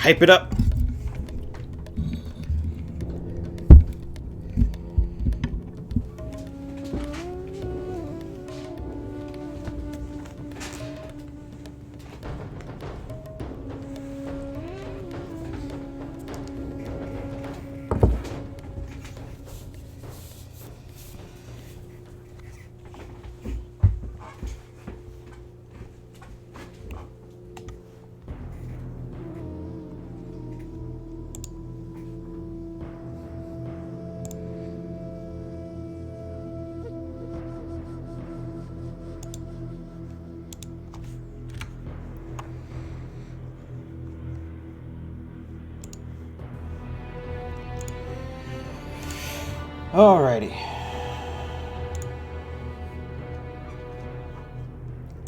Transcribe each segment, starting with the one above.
Hype it up. Alrighty.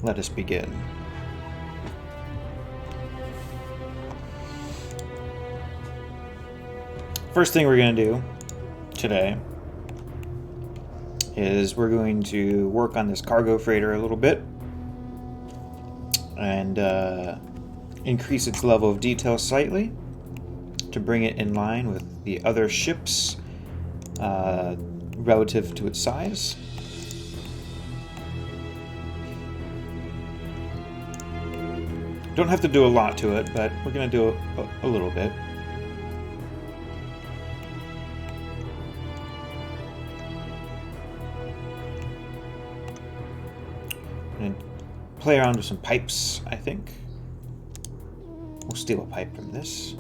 Let us begin. First thing we're going to do today is we're going to work on this cargo freighter a little bit and increase its level of detail slightly to bring it in line with the other ships relative to its size. Don't have to do a lot to it, but we're going to do a little bit. And play around with some pipes, I think. We'll steal a pipe from this.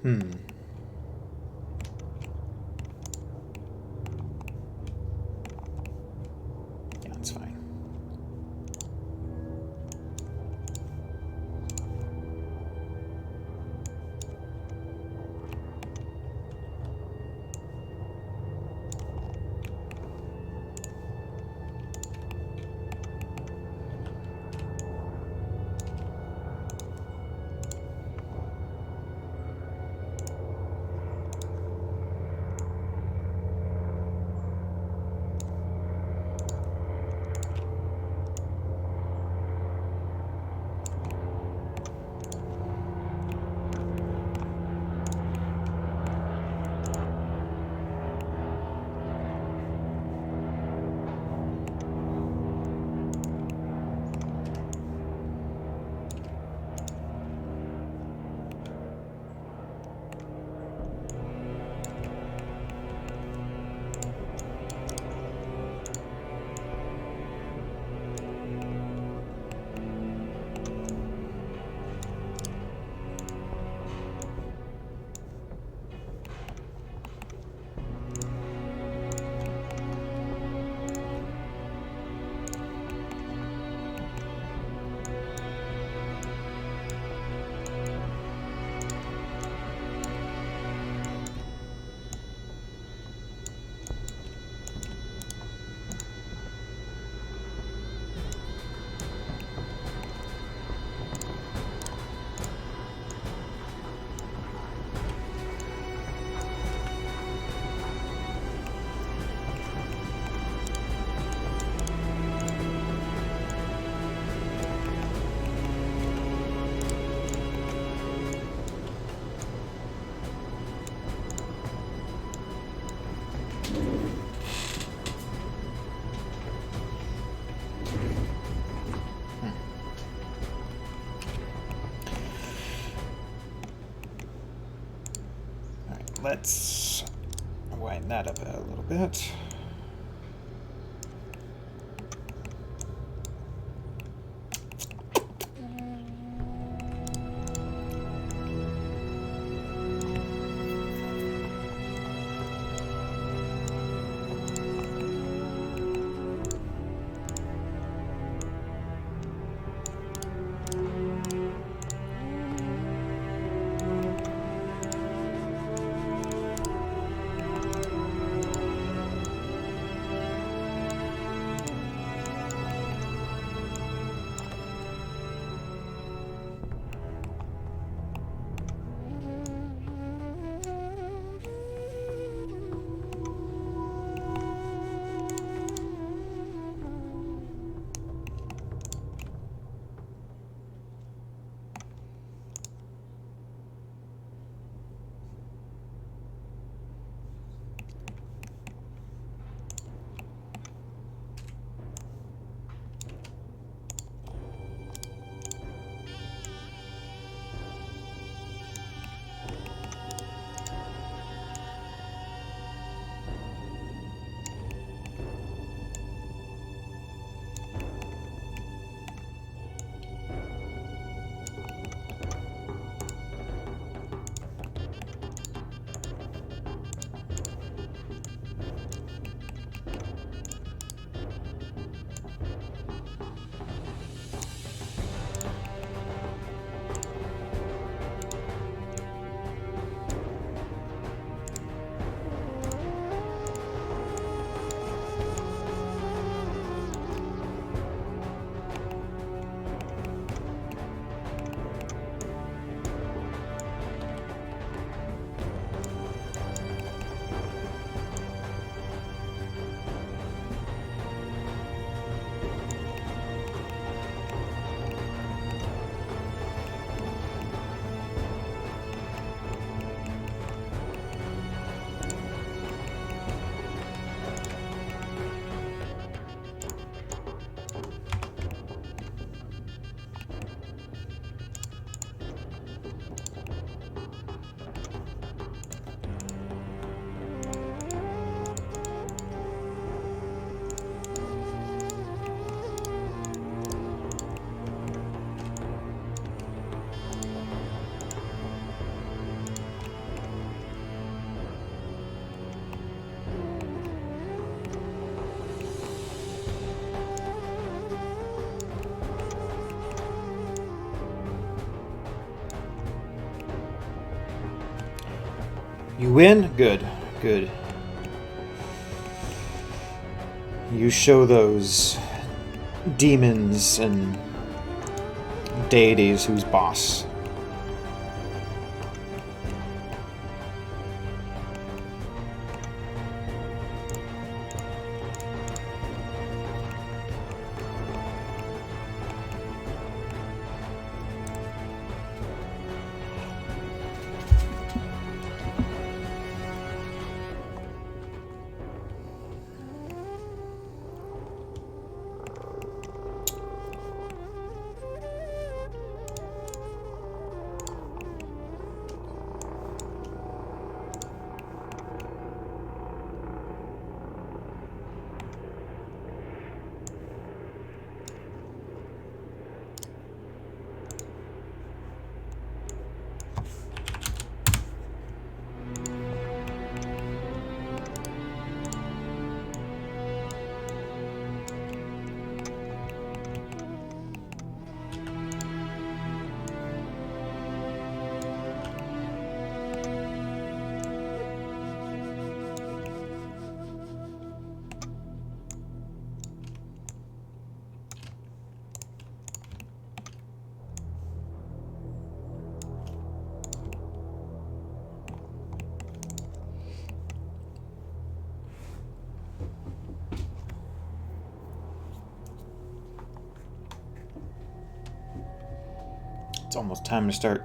Yeah, that's fine. let's widen that up a little bit. You win? Good. Good. You show those demons and deities who's boss. It's almost time to start,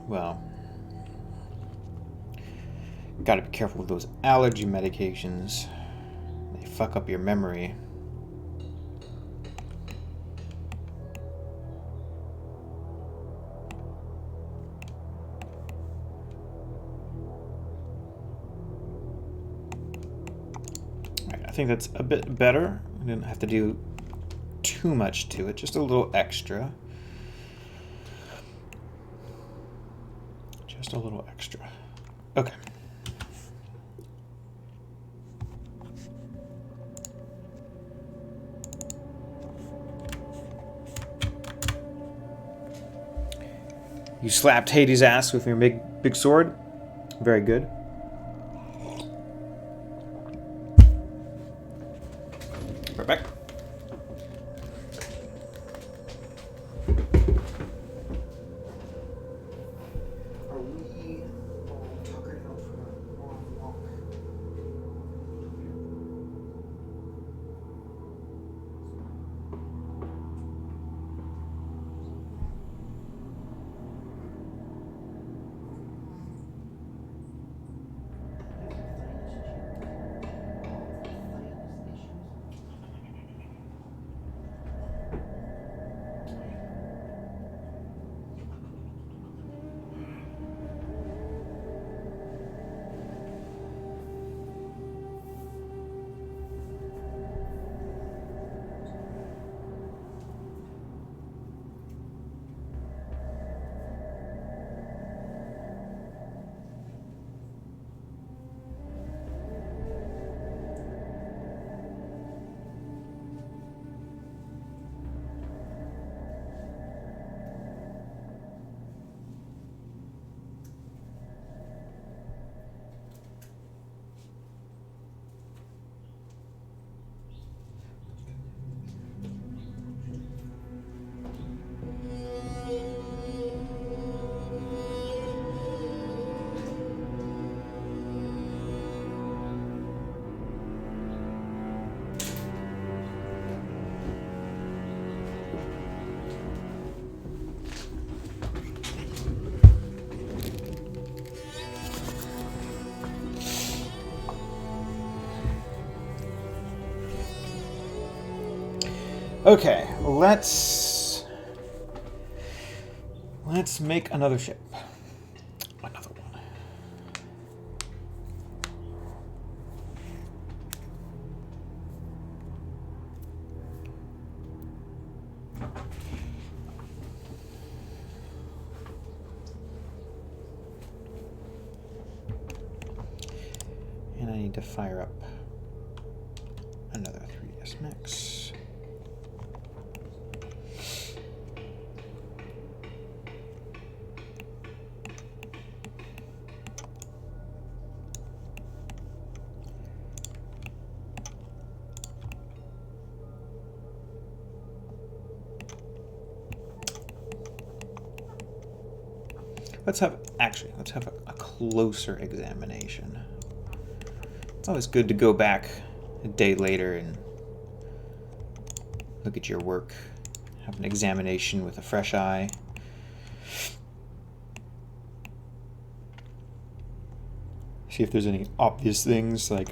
well, gotta be careful with those allergy medications. They fuck up your memory. think that's a bit better. We didn't have to do too much to it, just a little extra. Just a little extra. Okay. You slapped Hades' ass with your big sword. Very good. Perfect. Are we all tuckered out for a long walk? Okay, let's make another ship. Another one. And I need to fire up another 3ds Max. Let's have a closer examination. It's always good to go back a day later and look at your work, have an examination with a fresh eye. See if there's any obvious things, like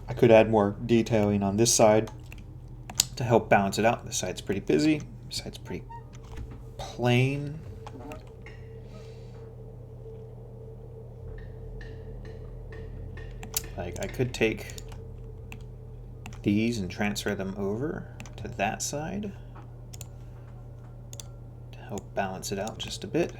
I could add more detailing on this side to help balance it out. This side's pretty busy, this side's pretty plain. Like, I could take these and transfer them over to that side to help balance it out just a bit.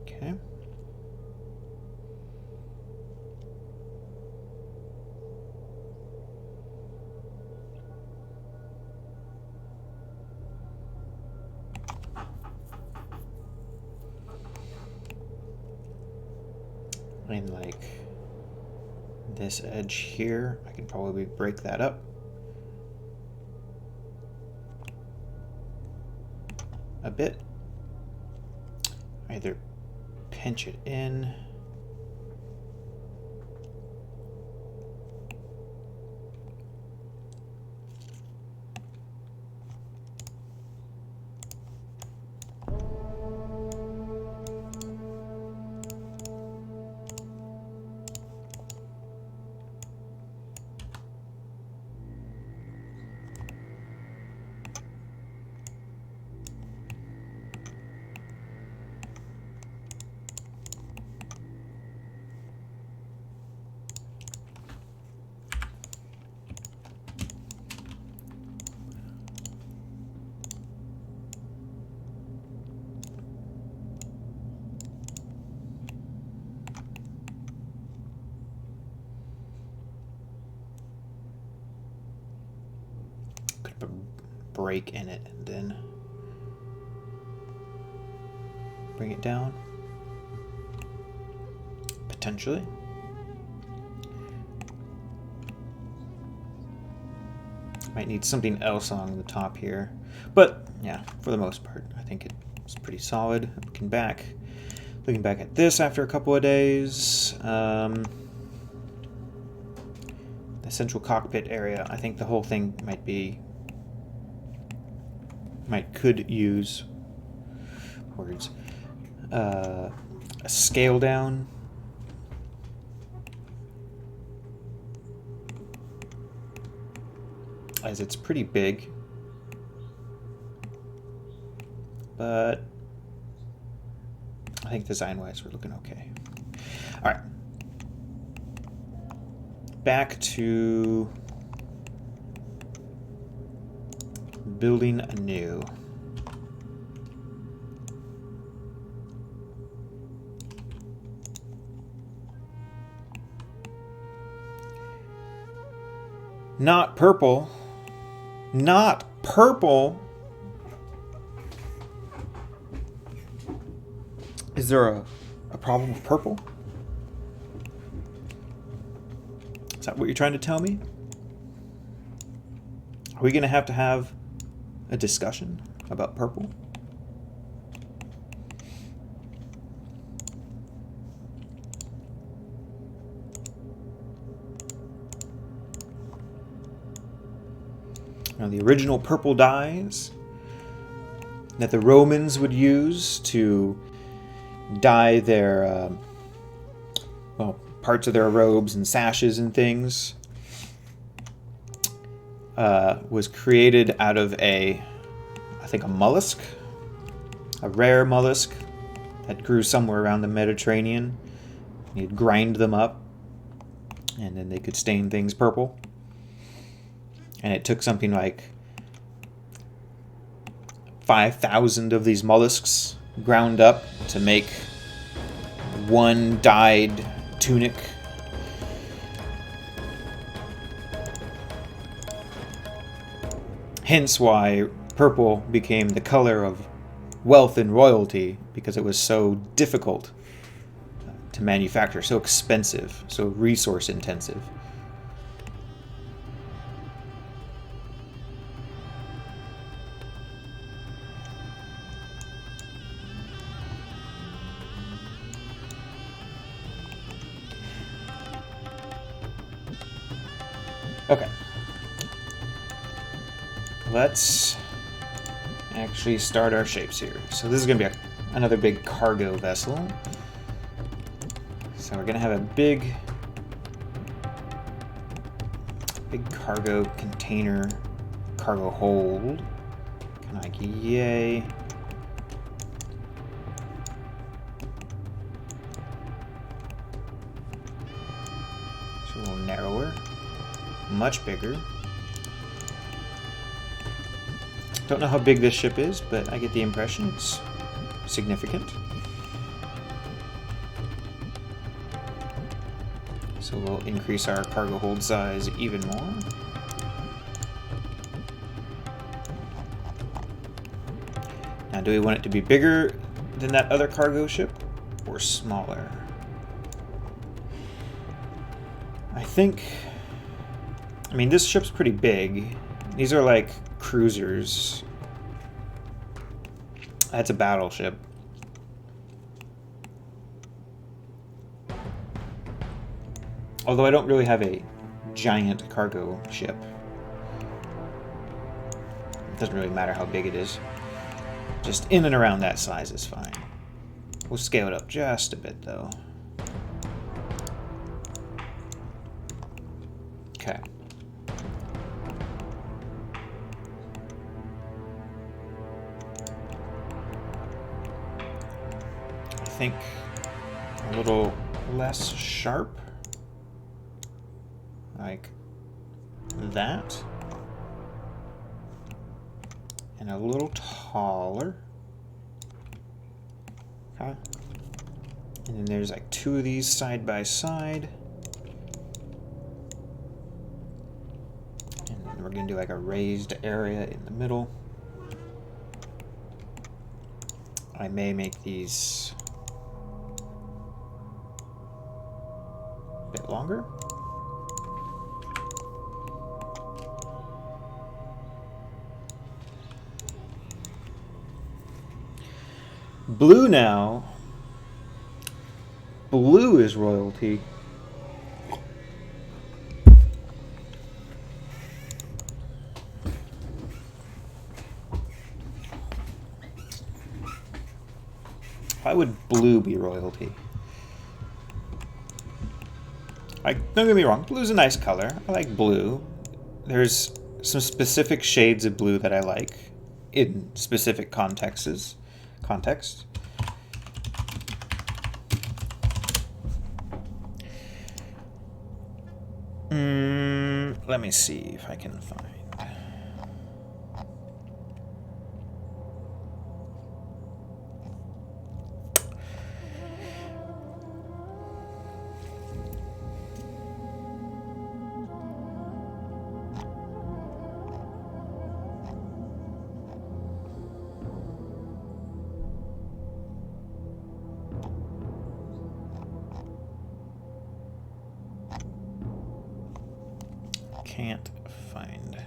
Okay. And like this edge here, I can probably break that up a bit. Either pinch it in. Could put a break in it and then bring it down. Potentially. Might need something else along the top here. But yeah, for the most part, I think it's pretty solid. Looking back at this after a couple of days. The central cockpit area, I think the whole thing could use words. A scale down. As it's pretty big. But I think design-wise we're looking okay. All right. Back to building anew. Not purple. Not purple. Is there a problem with purple? Is that what you're trying to tell me? Are we going to have a discussion about purple? Now, the original purple dyes that the Romans would use to dye their parts of their robes and sashes and things was created out of I think a mollusk, a rare mollusk that grew somewhere around the Mediterranean. You'd grind them up and then they could stain things purple. And it took something like 5,000 of these mollusks ground up to make one dyed tunic. Hence why purple became the color of wealth and royalty, because it was so difficult to manufacture, so expensive, so resource intensive. Okay. Let's actually start our shapes here. So this is going to be another big cargo vessel. So we're going to have a big cargo container, cargo hold. Kind of like, yay. It's a little narrower. Much bigger. Don't know how big this ship is, but I get the impression it's significant. So we'll increase our cargo hold size even more. Now, do we want it to be bigger than that other cargo ship or smaller? I mean, this ship's pretty big. These are like cruisers. That's a battleship. Although I don't really have a giant cargo ship. It doesn't really matter how big it is. Just in and around that size is fine. We'll scale it up just a bit, though. Okay. I think a little less sharp. Like that. And a little taller. Okay. And then there's like two of these side by side. And And we're going to do like a raised area in the middle. I may make these a bit longer. Blue now. Blue is royalty. Why would blue be royalty? Don't get me wrong, blue's a nice color. I like blue. There's some specific shades of blue that I like in specific contexts. Let me see if I can find. Can't find.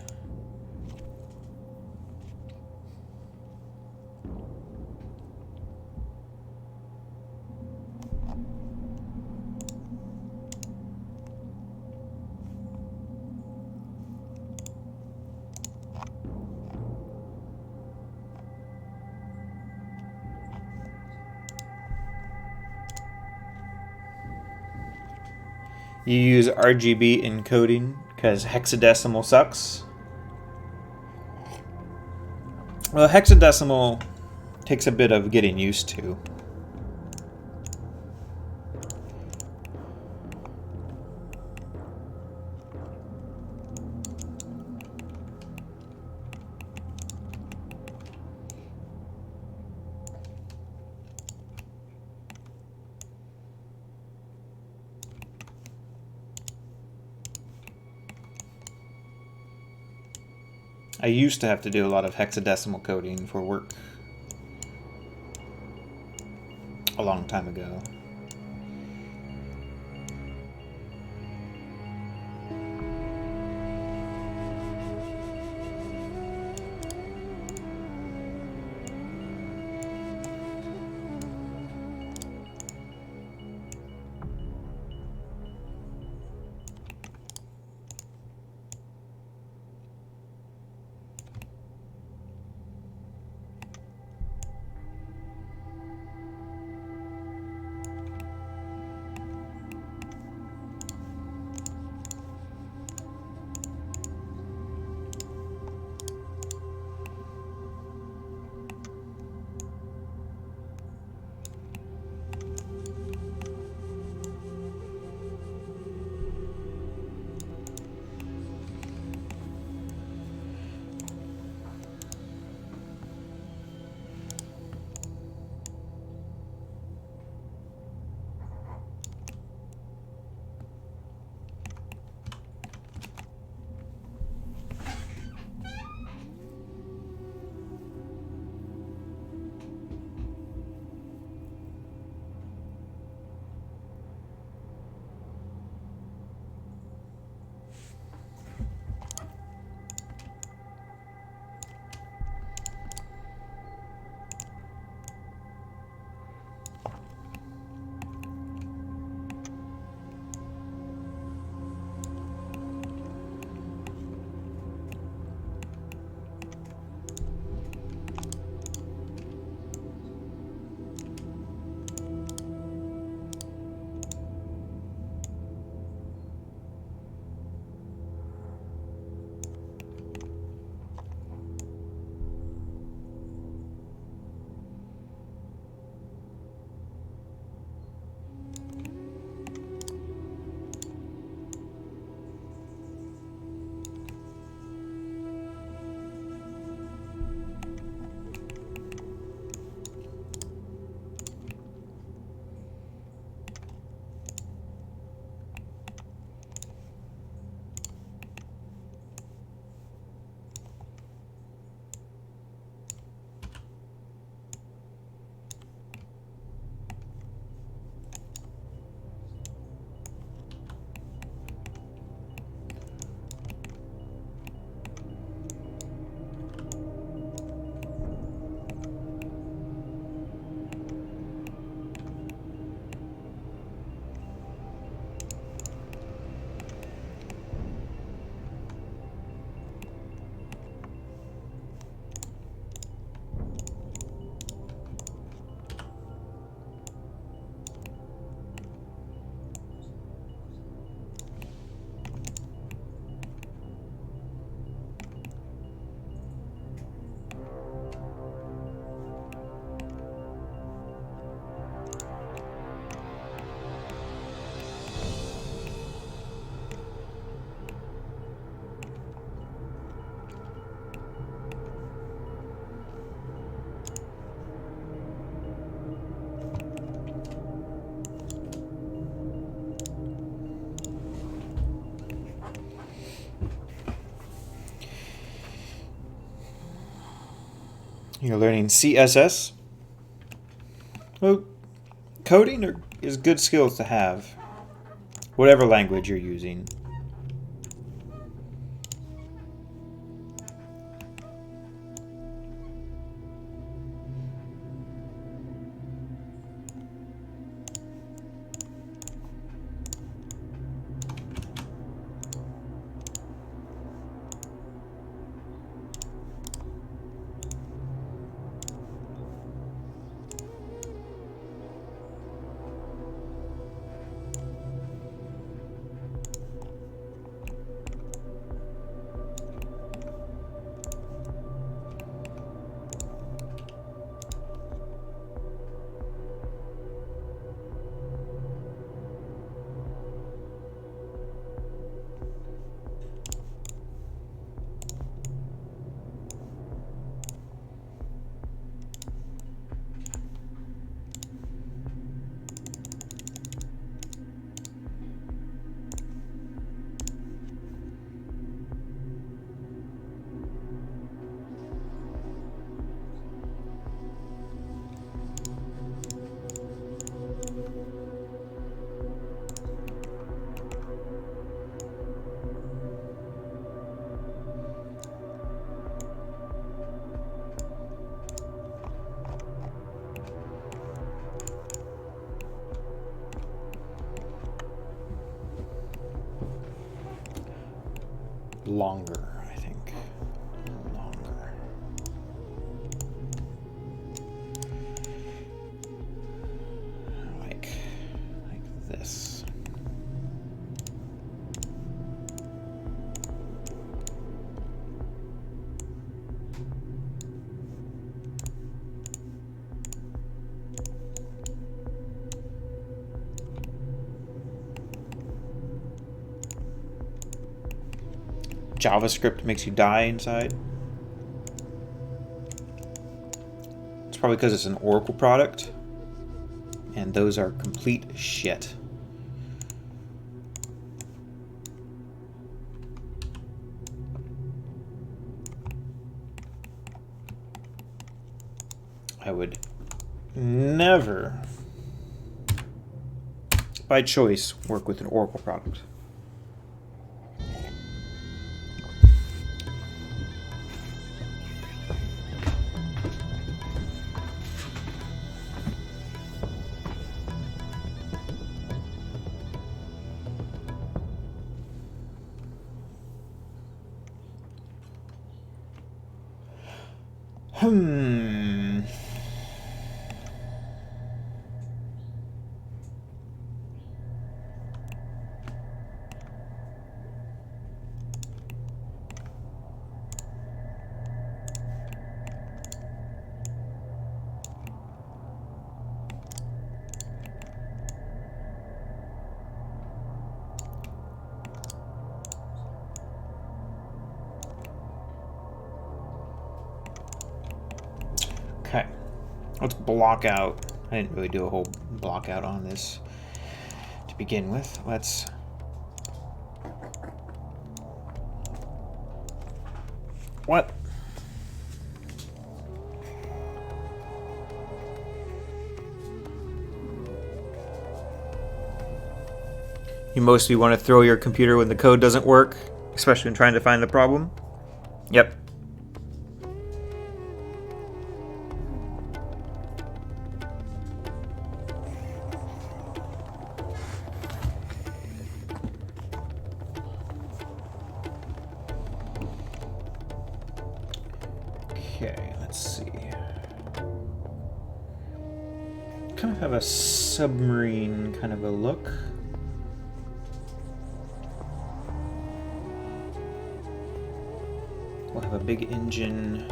You use Rgb encoding because hexadecimal sucks. Well, hexadecimal takes a bit of getting used to. I used to have to do a lot of hexadecimal coding for work a long time ago. You're learning CSS. Well, coding is good skills to have, whatever language you're using. Longer, I think. Longer. Like this. JavaScript makes you die inside. It's probably because it's an Oracle product, and those are complete shit. I would never, by choice, work with an Oracle product. Okay, let's block out. I didn't really do a whole block out on this to begin with. Let's what? You mostly want to throw your computer when the code doesn't work, especially when trying to find the problem. Yep. Okay, let's see. Kind of have a submarine kind of a look. We'll have a big engine,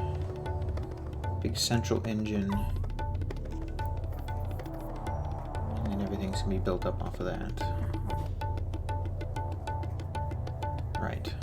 big central engine, and then everything's gonna be built up off of that. Right.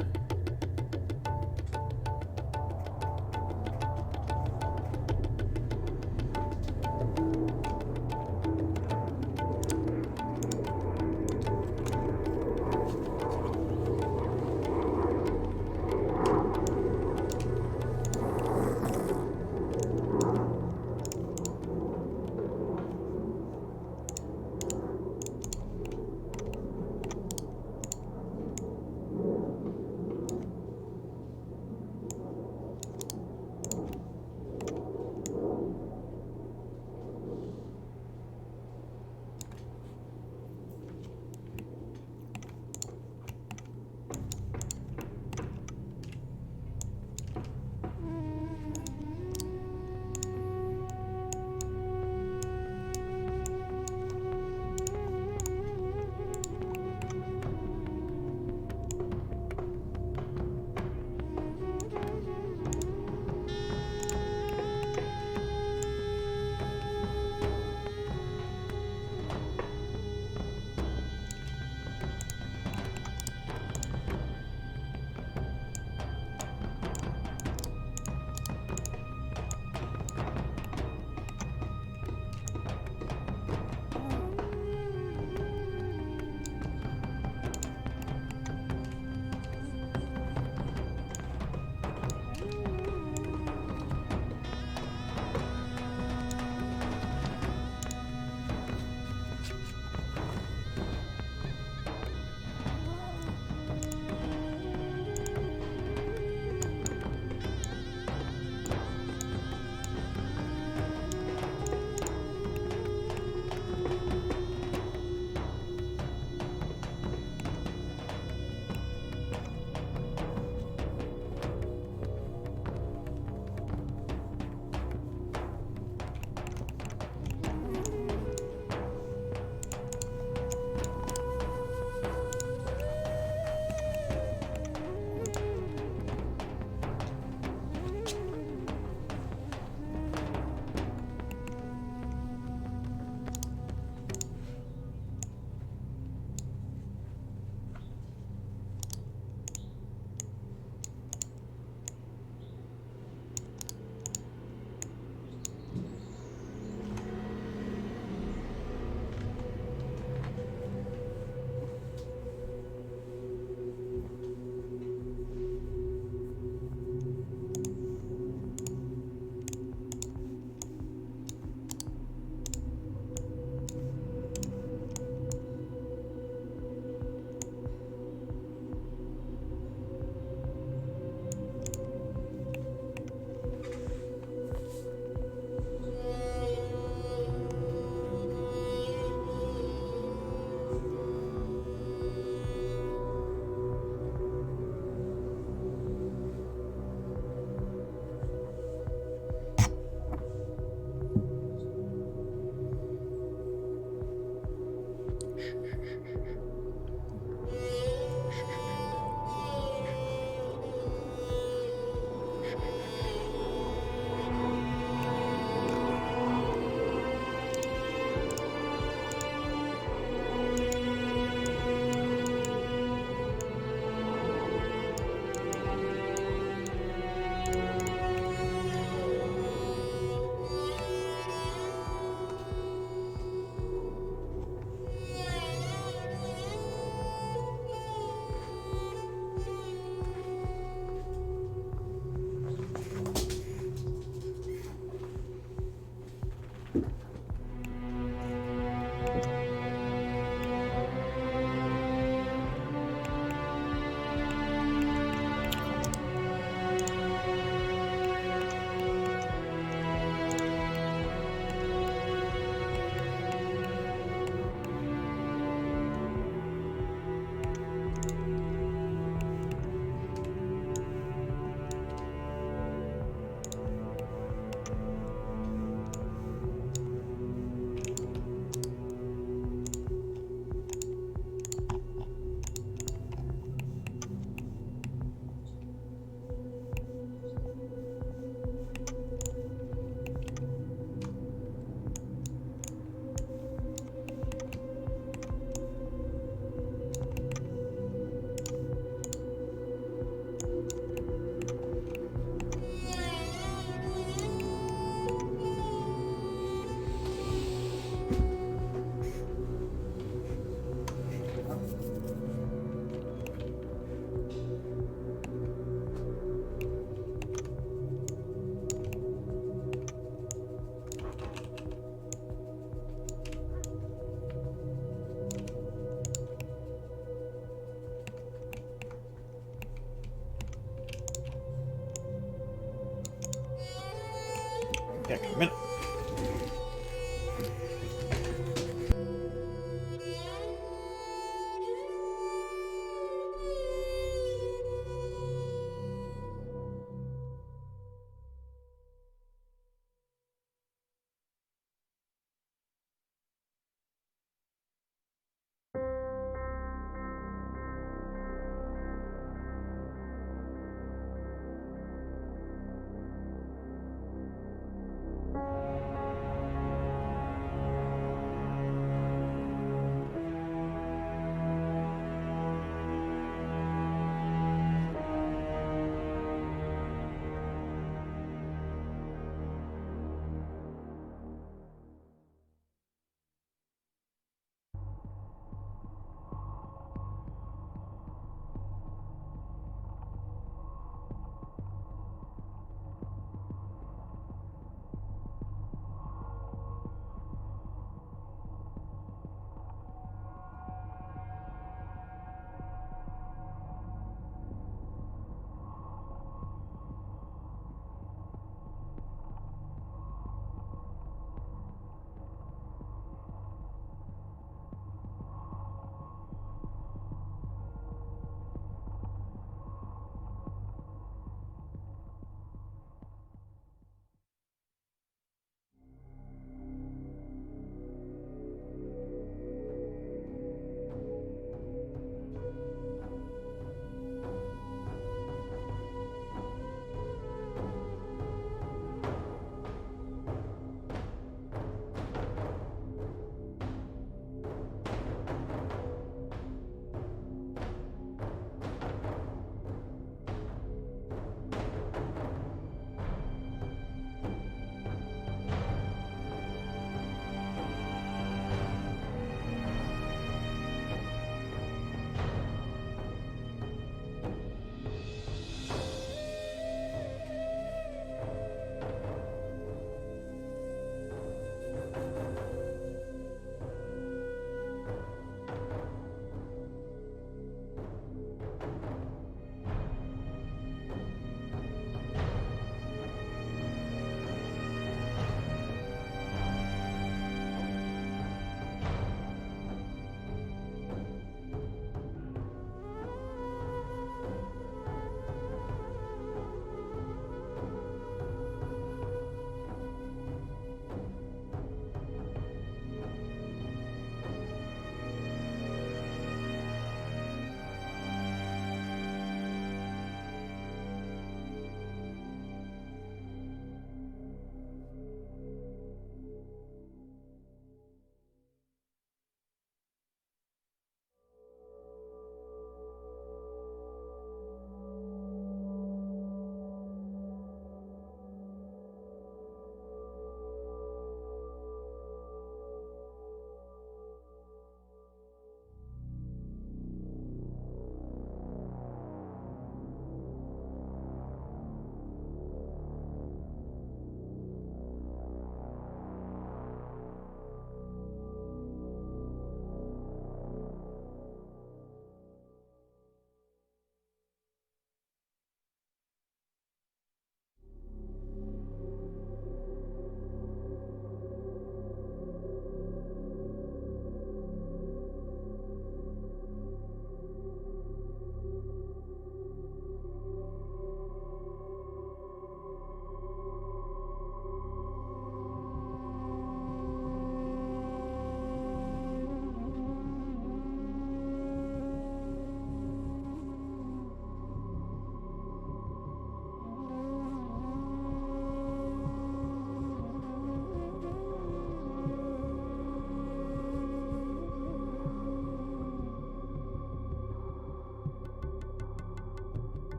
back in a minute.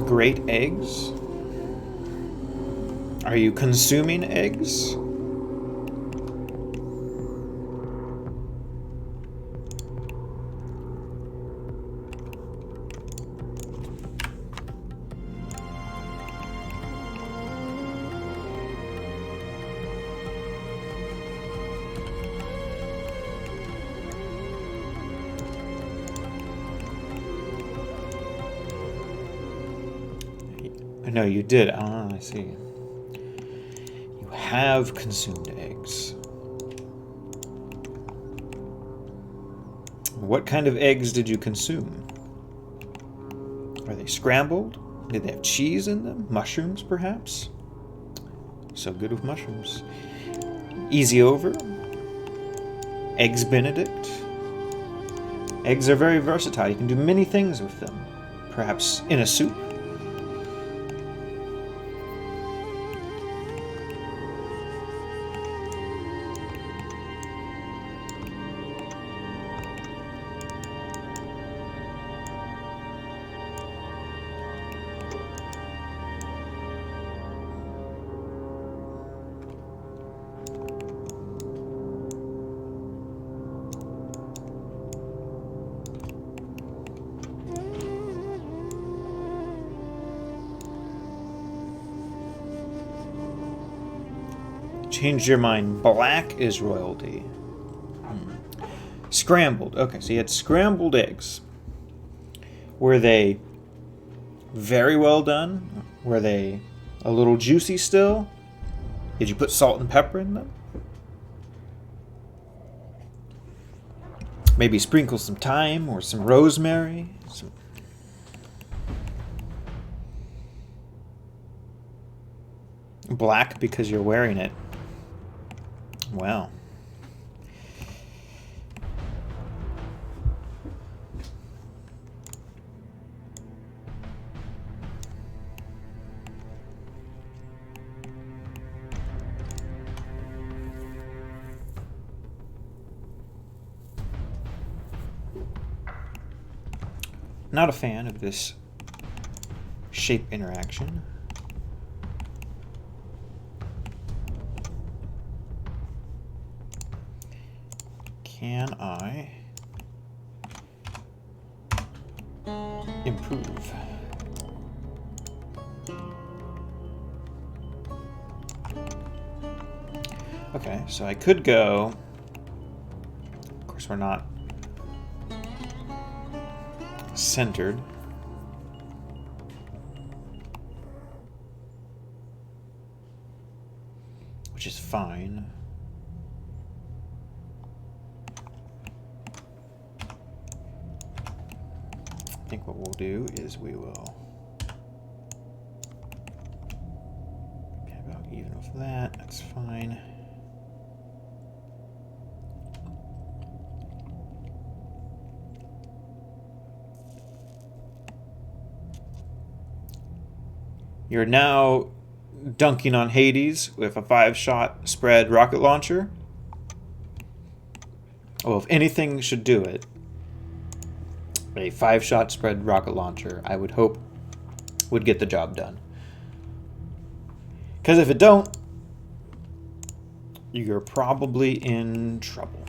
Great eggs? Are you consuming eggs? No, you did. Ah, I see. You have consumed eggs. What kind of eggs did you consume? Are they scrambled? Did they have cheese in them? Mushrooms, perhaps? So good with mushrooms. Easy over. Eggs Benedict. Eggs are very versatile. You can do many things with them. Perhaps in a soup. Changed your mind. Black is royalty. Scrambled. Okay, so you had scrambled eggs. Were they very well done? Were they a little juicy still? Did you put salt and pepper in them? Maybe sprinkle some thyme or some rosemary? Black because you're wearing it. Wow. Not a fan of this shape interaction. Can I improve? Okay, so I could go. Of course, we're not centered. Which is fine. I think what we'll do is we will get about even with that. That's fine. You're now dunking on Hades with a 5-shot spread rocket launcher. Well, if anything should do it, a 5-shot spread rocket launcher, I would hope, would get the job done. Because if it don't, you're probably in trouble.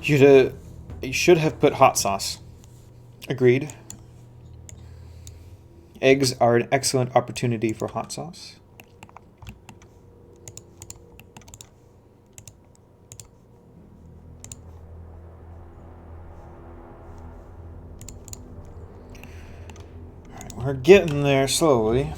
You should have put hot sauce. Agreed. Eggs are an excellent opportunity for hot sauce. All right, we're getting there slowly.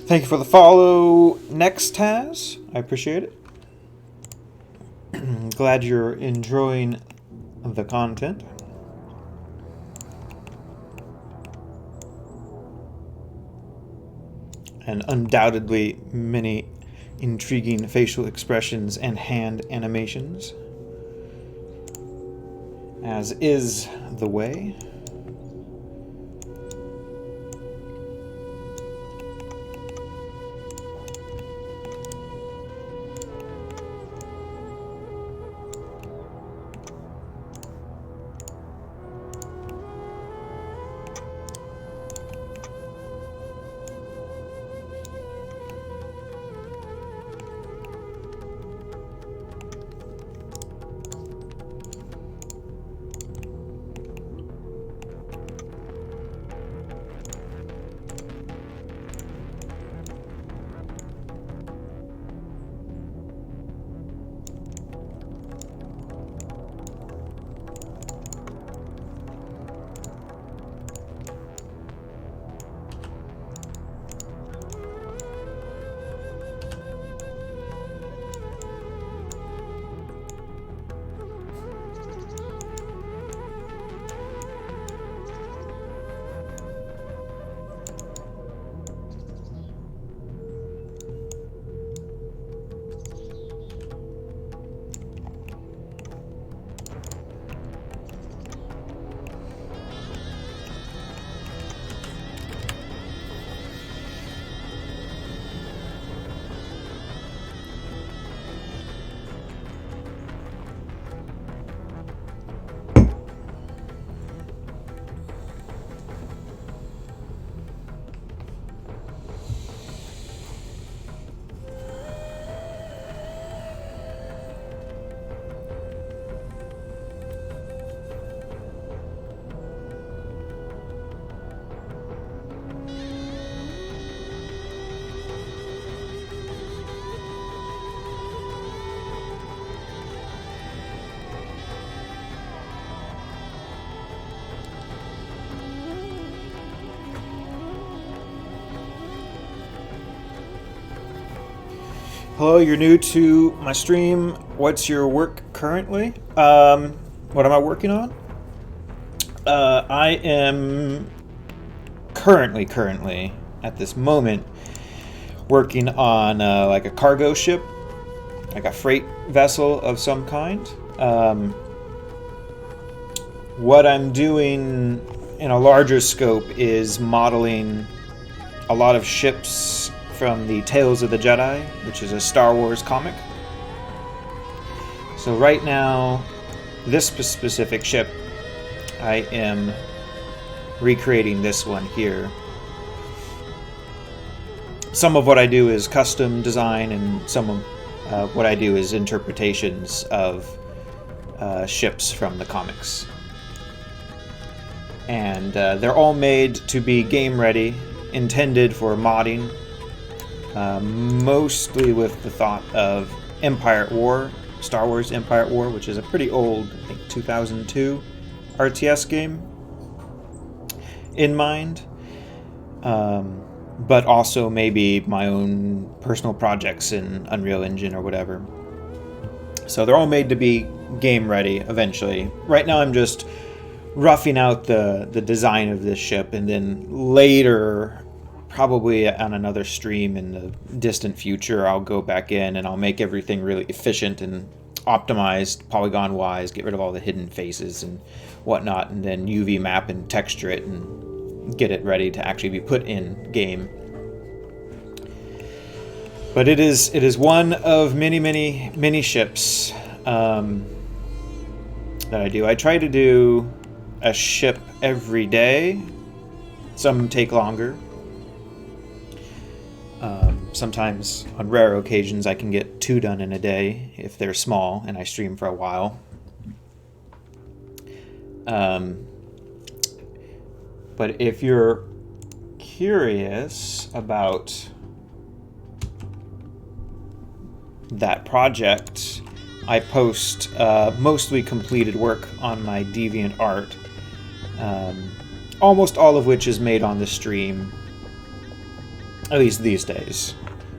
Thank you for the follow, Nextaz. I appreciate it. Glad you're enjoying the content. And undoubtedly many intriguing facial expressions and hand animations, as is the way. Hello, you're new to my stream. What's your work currently? What am I working on? I am currently, at this moment, working on like a cargo ship, like a freight vessel of some kind. What I'm doing in a larger scope is modeling a lot of ships from the Tales of the Jedi, which is a Star Wars comic. So right now, this specific ship, I am recreating this one here. Some of what I do is custom design, and some of what I do is interpretations of ships from the comics. And they're all made to be game ready, intended for modding. Mostly with the thought of Empire at War, Star Wars Empire at War, which is a pretty old, I think 2002 RTS game in mind. But also maybe my own personal projects in Unreal Engine or whatever. So they're all made to be game ready eventually. Right now I'm just roughing out the design of this ship, and then later, probably on another stream in the distant future, I'll go back in and I'll make everything really efficient and optimized polygon-wise, get rid of all the hidden faces and whatnot, and then UV map and texture it and get it ready to actually be put in game. But it is one of many ships that I do. I try to do a ship every day. Some take longer. Sometimes, on rare occasions, I can get 2 done in a day if they're small and I stream for a while. But if you're curious about that project, I post mostly completed work on my DeviantArt, almost all of which is made on the stream. At least these days.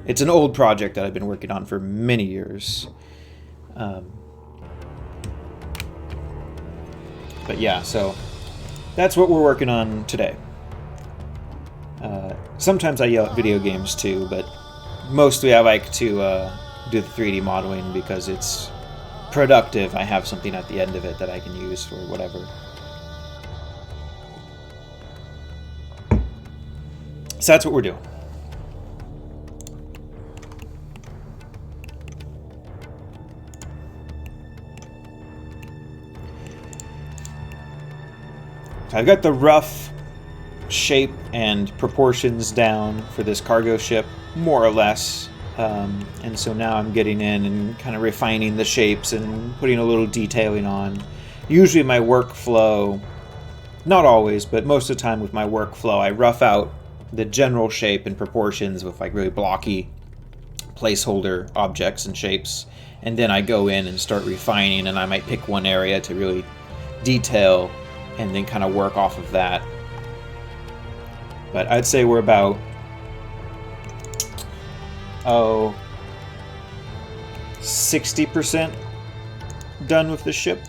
It's an old project that I've been working on for many years. But yeah, so that's what we're working on today. Sometimes I yell at video games too, but mostly I like to do the 3D modeling because it's productive. I have something at the end of it that I can use for whatever. So that's what we're doing. So I've got the rough shape and proportions down for this cargo ship, more or less. And so now I'm getting in and kind of refining the shapes and putting a little detailing on. Usually my workflow, not always, but most of the time with my workflow, I rough out the general shape and proportions with like really blocky placeholder objects and shapes. And then I go in and start refining, and I might pick one area to really detail and then kind of work off of that. But I'd say we're about 60% done with the ship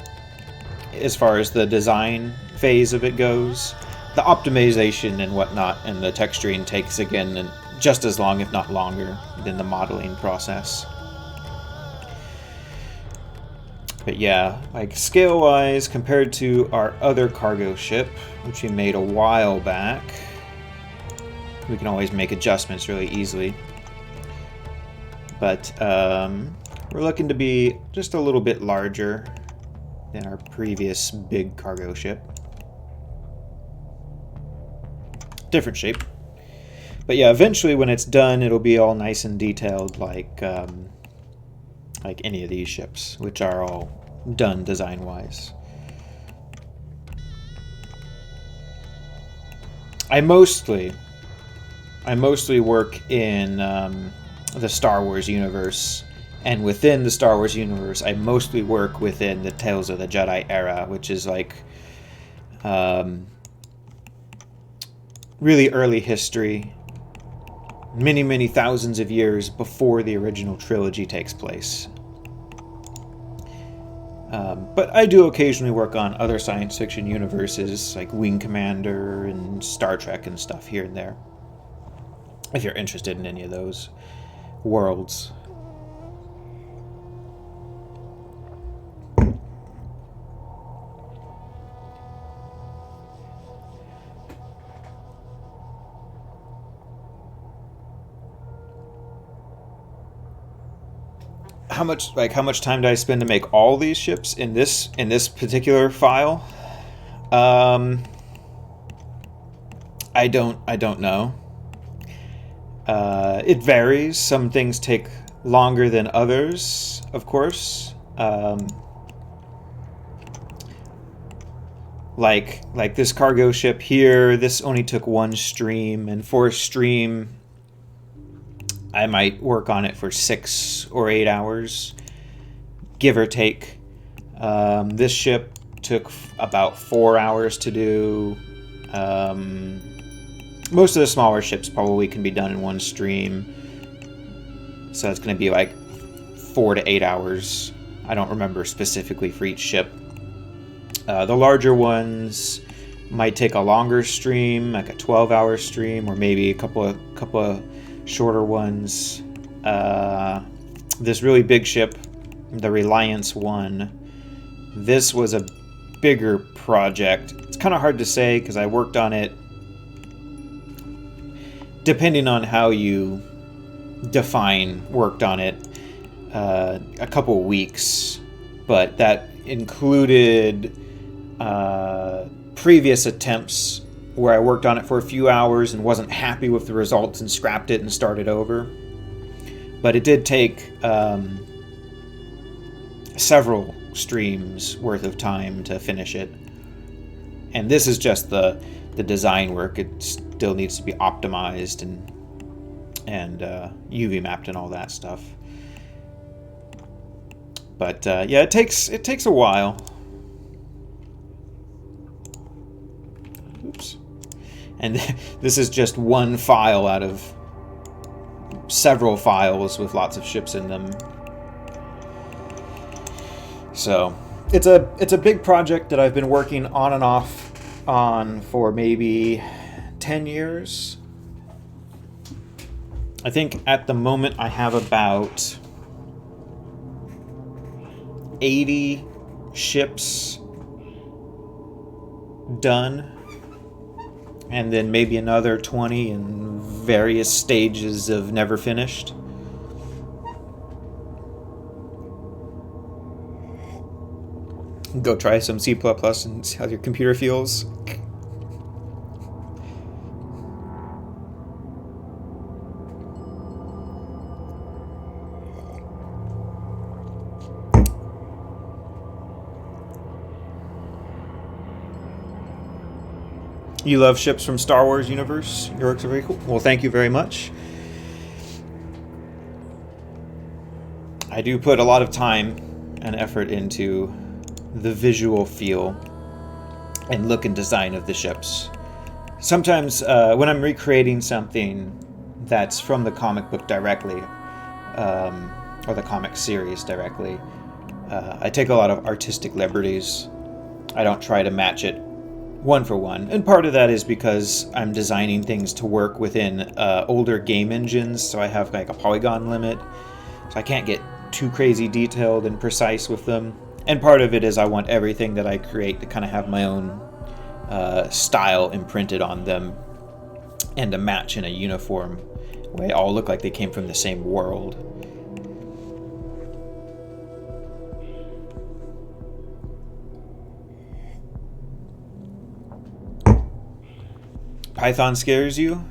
as far as the design phase of it goes. The optimization and whatnot and the texturing takes, again, just as long, if not longer, than the modeling process. But yeah, like scale-wise, compared to our other cargo ship, which we made a while back, we can always make adjustments really easily. But we're looking to be just a little bit larger than our previous big cargo ship. Different shape. But yeah, eventually when it's done, it'll be all nice and detailed like any of these ships, which are all done design-wise. I mostly work in the Star Wars universe, and within the Star Wars universe, I mostly work within the Tales of the Jedi era, which is like really early history, many thousands of years before the original trilogy takes place. But I do occasionally work on other science fiction universes like Wing Commander and Star Trek and stuff here and there, if you're interested in any of those worlds. How much time did I spend to make all these ships in this particular file? I don't know. It varies. Some things take longer than others, of course. Like this cargo ship here, this only took one stream, and for a stream I might work on it for 6 or 8 hours, give or take. This ship took about 4 hours to do. Most of the smaller ships probably can be done in one stream, so it's going to be like 4 to 8 hours. I don't remember specifically for each ship. The larger ones might take a longer stream, like a 12-hour stream, or maybe a couple of shorter ones. This really big ship, the Reliance 1, this was a bigger project. It's kind of hard to say because I worked on it, depending on how you define worked on it, a couple weeks, but that included previous attempts where I worked on it for a few hours and wasn't happy with the results and scrapped it and started over. But it did take several streams worth of time to finish it. And this is just the design work. It still needs to be optimized and UV mapped and all that stuff. But yeah, it takes a while. Oops. And this is just one file out of several files with lots of ships in them. So it's a big project that I've been working on and off on for maybe 10 years. I think at the moment I have about 80 ships done, and then maybe another 20 in various stages of never finished. Go try some C++ and see how your computer feels. You love ships from Star Wars universe? Your works are very cool. Well, thank you very much. I do put a lot of time and effort into the visual feel and look and design of the ships. Sometimes when I'm recreating something that's from the comic book directly, or the comic series directly, I take a lot of artistic liberties. I don't try to match it one for one, and part of that is because I'm designing things to work within older game engines, so I have like a polygon limit, so I can't get too crazy detailed and precise with them. And part of it is I want everything that I create to kind of have my own style imprinted on them and to match in a uniform way, all look like they came from the same world. Python scares you?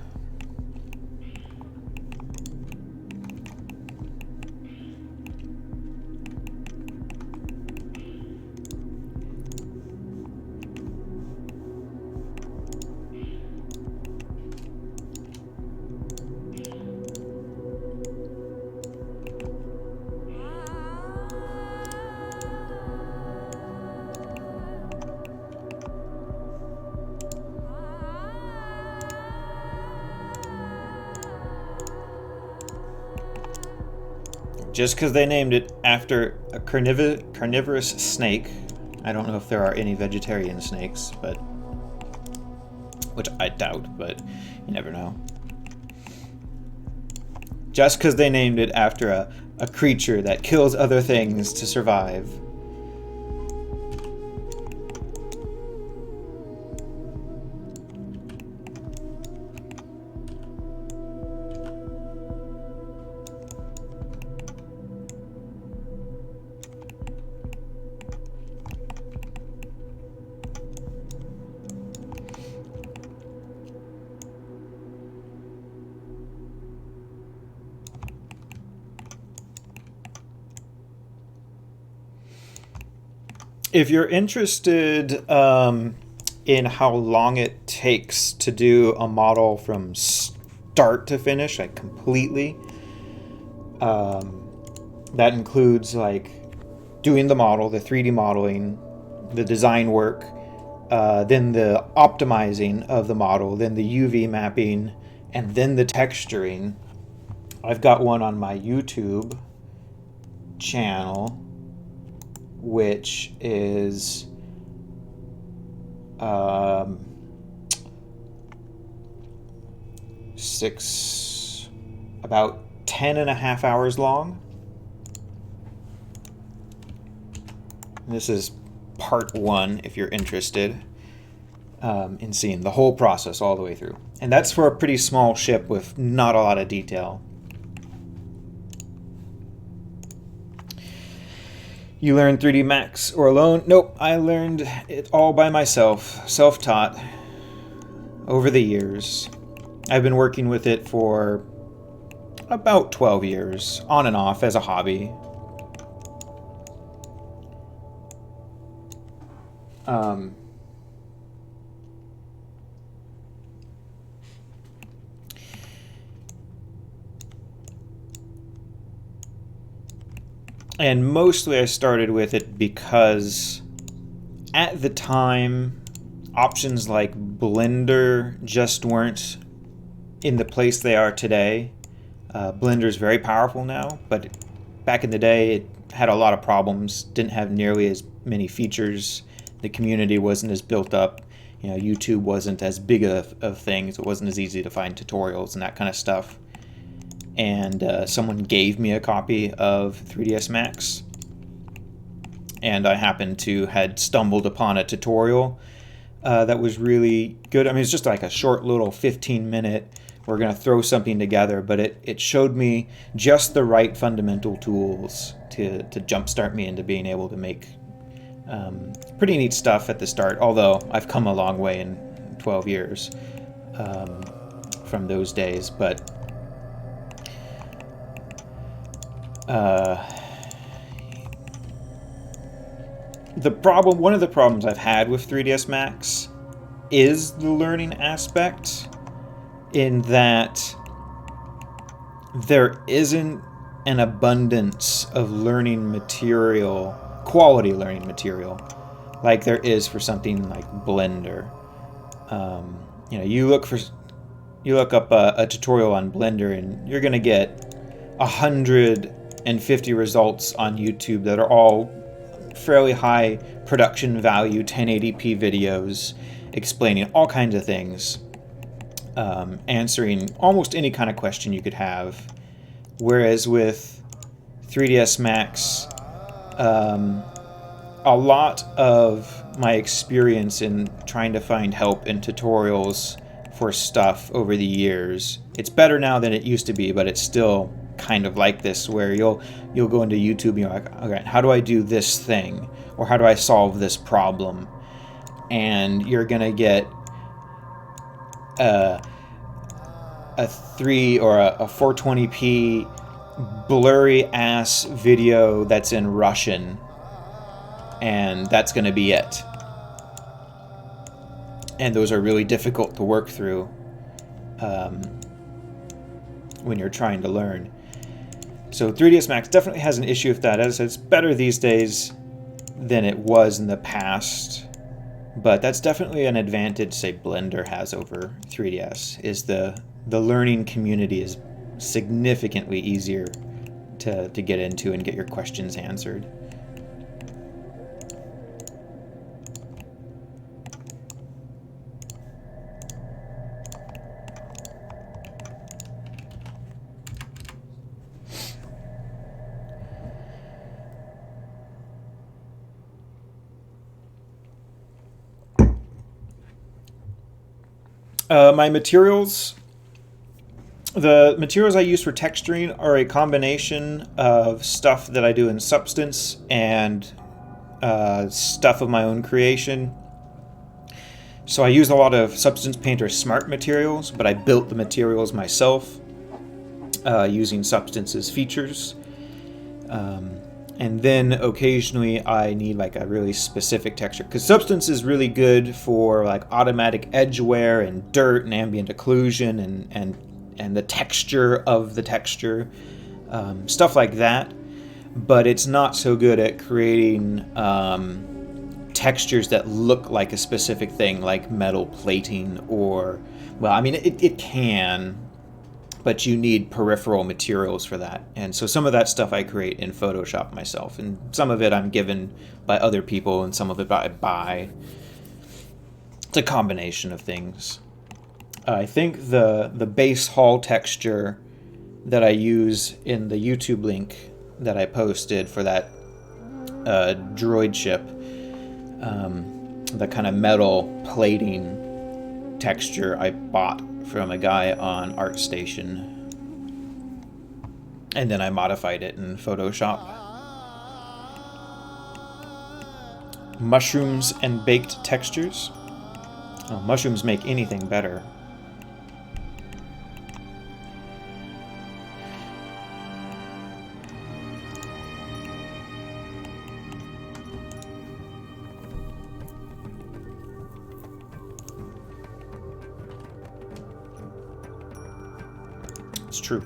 Just because they named it after a carnivorous snake. I don't know if there are any vegetarian snakes, but which I doubt, but you never know. Just because they named it after a creature that kills other things to survive. If you're interested in how long it takes to do a model from start to finish, like completely, that includes like doing the model, the 3D modeling, the design work, then the optimizing of the model, then the UV mapping, and then the texturing. I've got one on my YouTube channel, which is about 10 and a half hours long. And this is part 1 if you're interested in seeing the whole process all the way through. And that's for a pretty small ship with not a lot of detail. You learned 3D Max or alone? Nope, I learned it all by myself, self-taught, over the years. I've been working with it for about 12 years, on and off as a hobby. And mostly I started with it because at the time, options like Blender just weren't in the place they are today. Blender's very powerful now, but back in the day it had a lot of problems, didn't have nearly as many features, the community wasn't as built up, you know, YouTube wasn't as big of things, it wasn't as easy to find tutorials and that kind of stuff. And someone gave me a copy of 3ds Max, and I happened to had stumbled upon a tutorial that was really good. I mean, it's just like a short little 15-minute, we're going to throw something together, but it showed me just the right fundamental tools to jumpstart me into being able to make pretty neat stuff at the start, although I've come a long way in 12 years from those days. But one of the problems I've had with 3ds Max is the learning aspect, in that there isn't an abundance of learning material, quality learning material, like there is for something like Blender. You know, you look up a tutorial on Blender and you're gonna get 150 results on YouTube that are all fairly high production value 1080p videos explaining all kinds of things, answering almost any kind of question you could have. Whereas with 3ds Max, a lot of my experience in trying to find help in tutorials for stuff over the years, it's better now than it used to be, but it's still kind of like this, where you'll go into YouTube and you're like, okay, how do I do this thing, or how do I solve this problem? And you're gonna get a 3 or a 420p blurry ass video that's in Russian, and that's gonna be it. And those are really difficult to work through when you're trying to learn. So 3ds Max definitely has an issue with that. As I said, it's better these days than it was in the past, but that's definitely an advantage, say, Blender has over 3ds, is the learning community is significantly easier to get into and get your questions answered. My materials, the materials I use for texturing are a combination of stuff that I do in Substance and stuff of my own creation. So I use a lot of Substance Painter Smart materials, but I built the materials myself using Substance's features. And then occasionally I need like a really specific texture, because Substance is really good for like automatic edge wear and dirt and ambient occlusion and the texture of the texture, stuff like that. But it's not so good at creating textures that look like a specific thing, like metal plating, or, well, I mean, it can, but you need peripheral materials for that. And so some of that stuff I create in Photoshop myself, and some of it I'm given by other people, and some of it I buy. It's a combination of things. I think the base hull texture that I use in the YouTube link that I posted for that droid ship, the kind of metal plating texture, I bought from a guy on ArtStation, and then I modified it in Photoshop. Mushrooms and baked textures. Oh, mushrooms make anything better. It's true.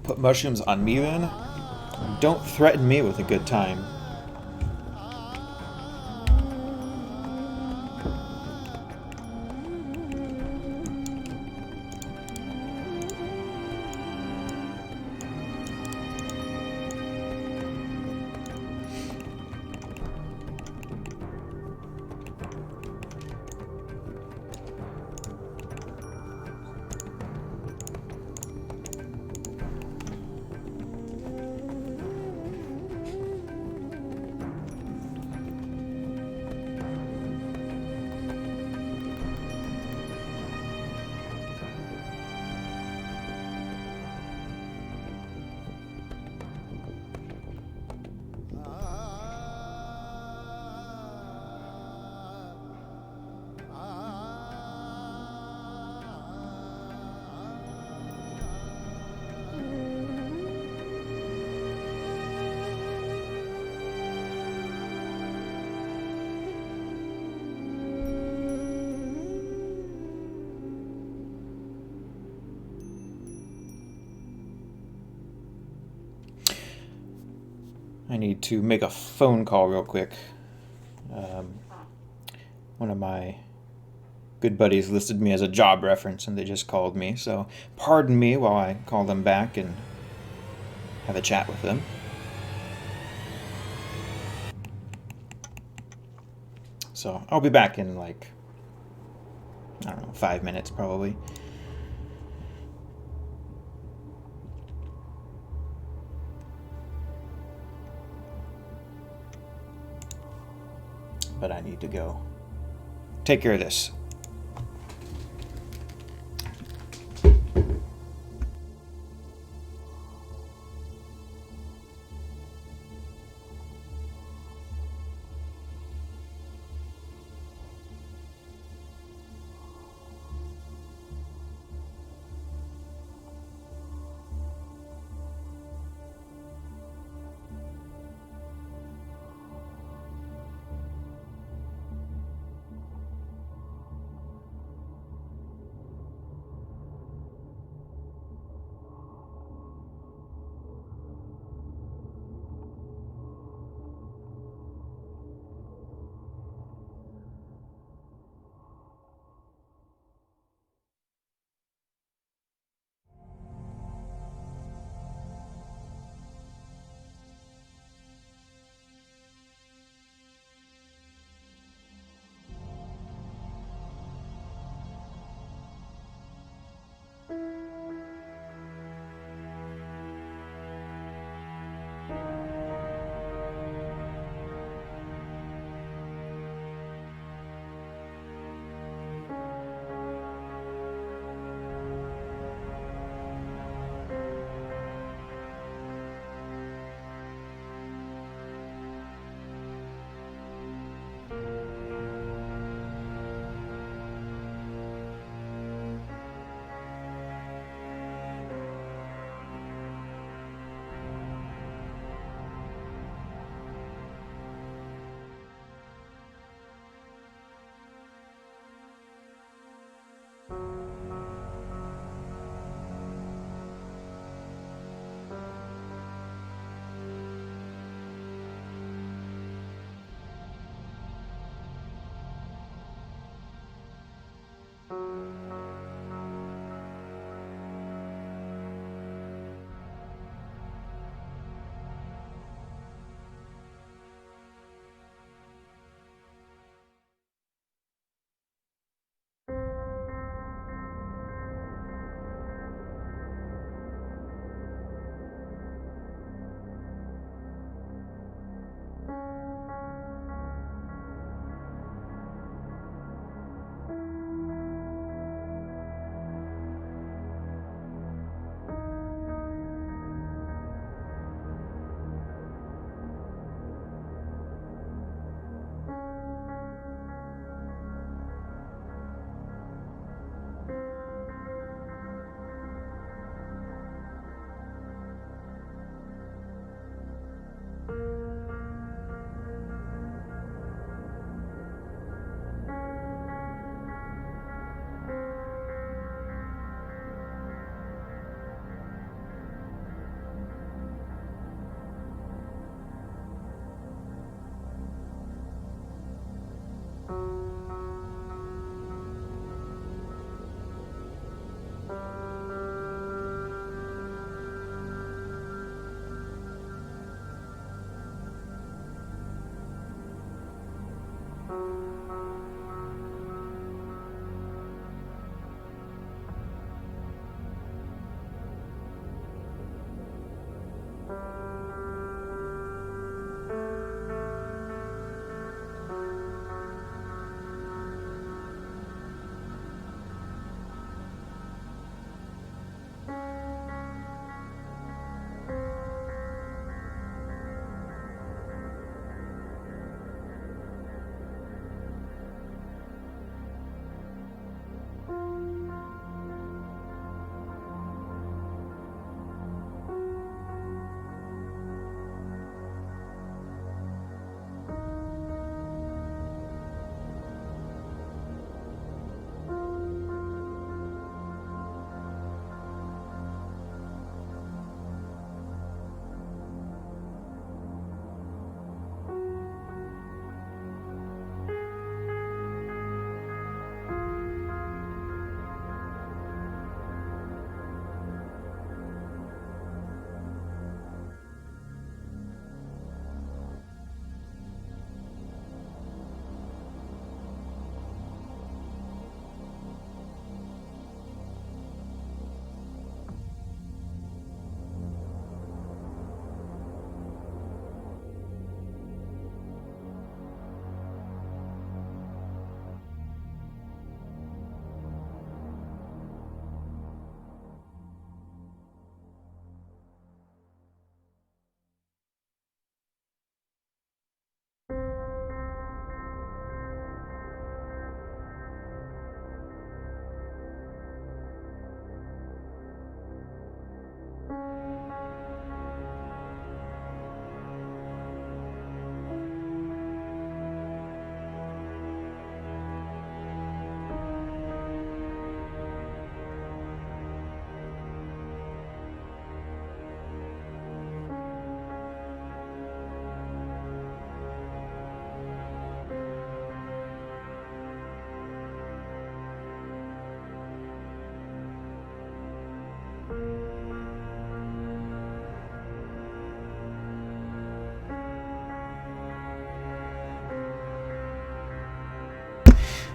Put mushrooms on me then? Don't threaten me with a good time. I need to make a phone call real quick. One of my good buddies listed me as a job reference and they just called me, so pardon me while I call them back and have a chat with them. So I'll be back in like, I don't know, 5 minutes probably. But I need to go take care of this.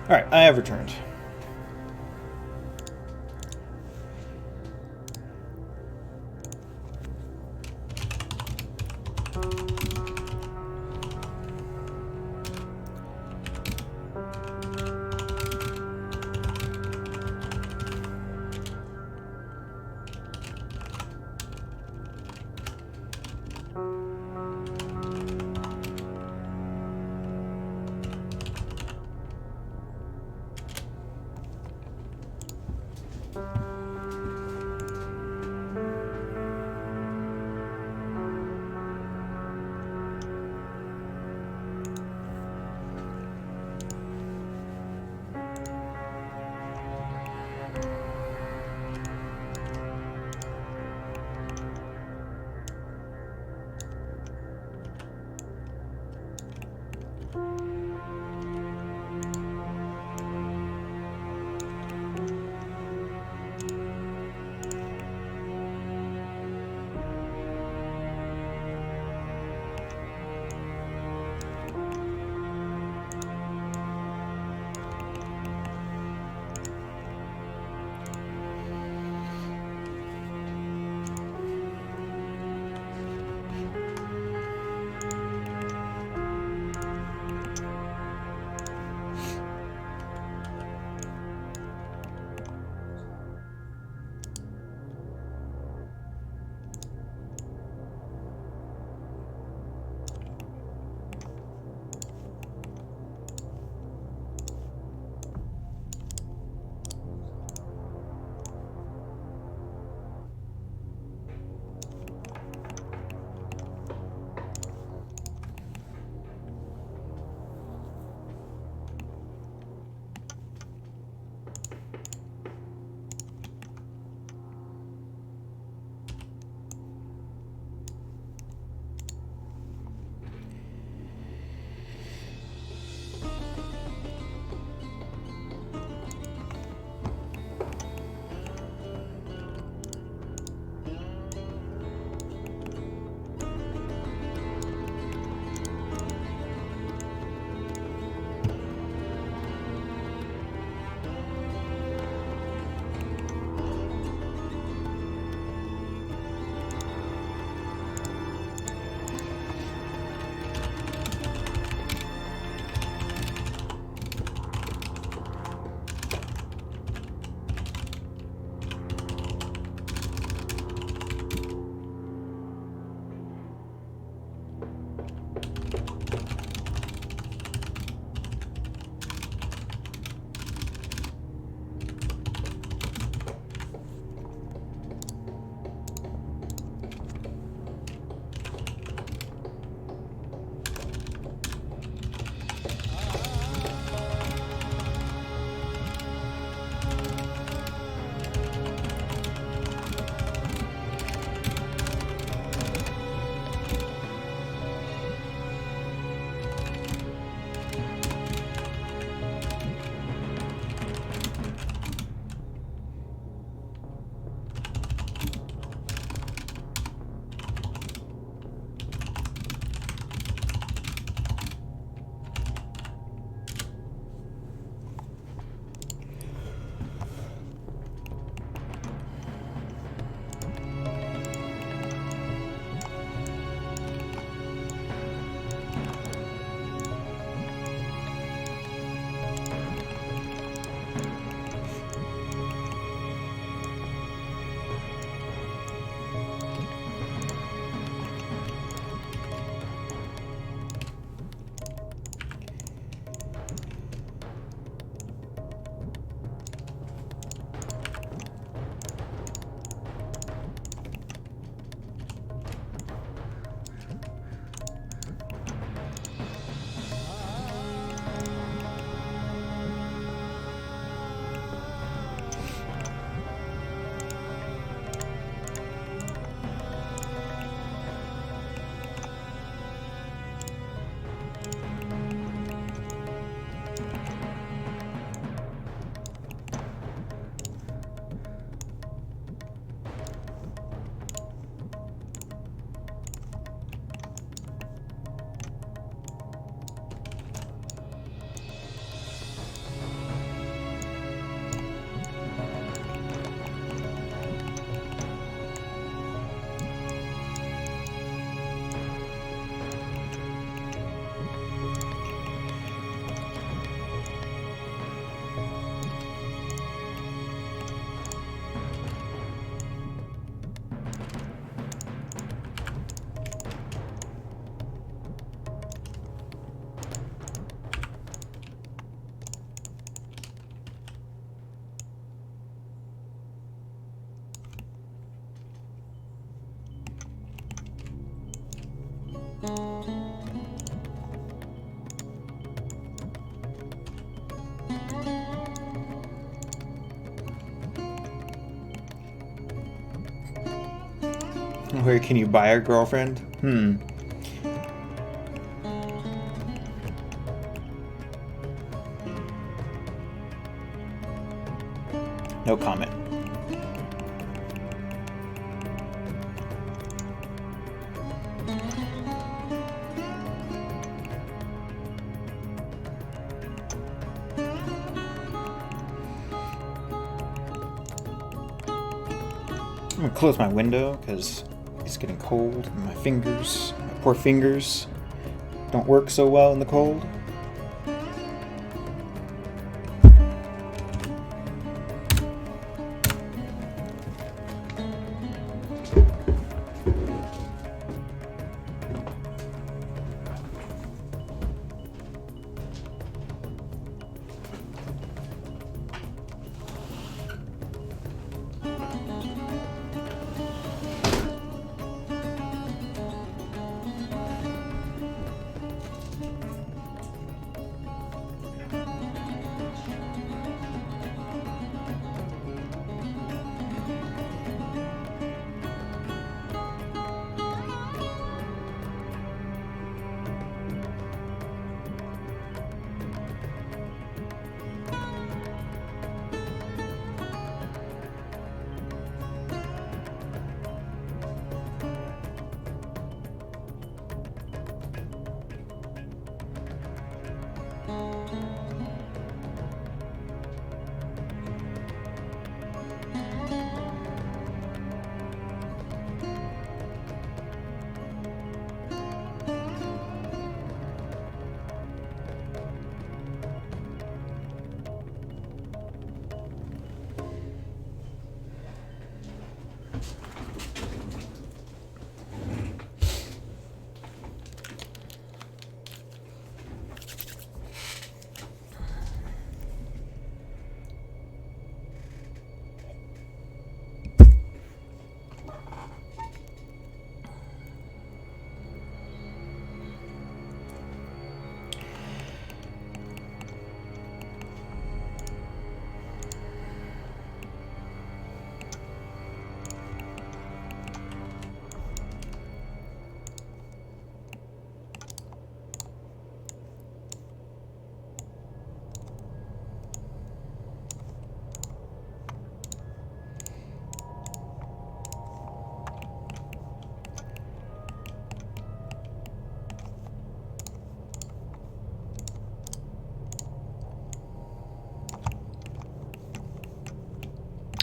Alright, I have returned. Where can you buy a girlfriend? No comment. I'm gonna close my window because it's getting cold and my fingers, my poor fingers, don't work so well in the cold.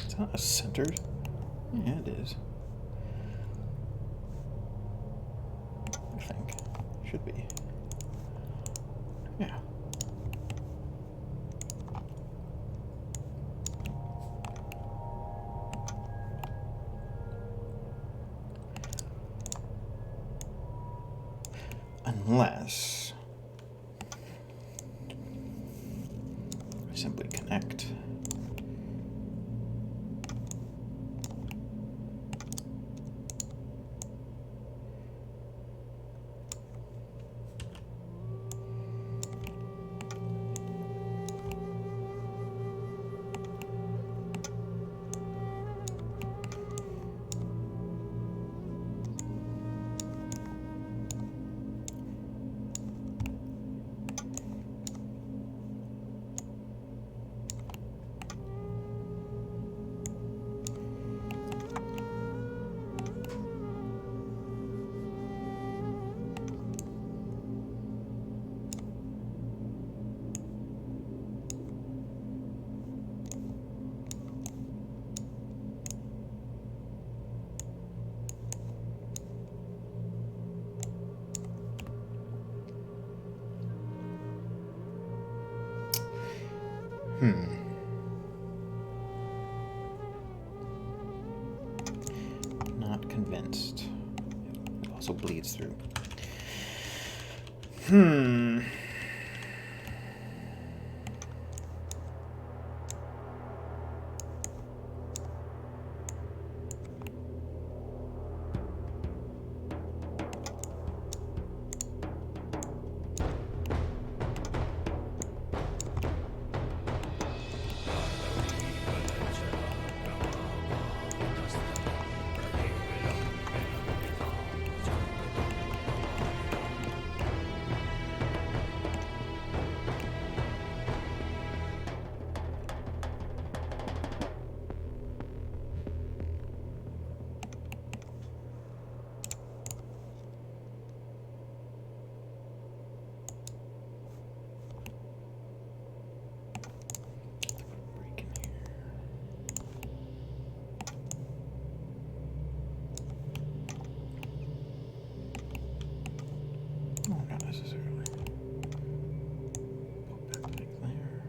It's not centered. Yeah, it is. I think. Should be. Yeah. Unless I simply connect. Not convinced. It also bleeds through. necessarily. Go back like there.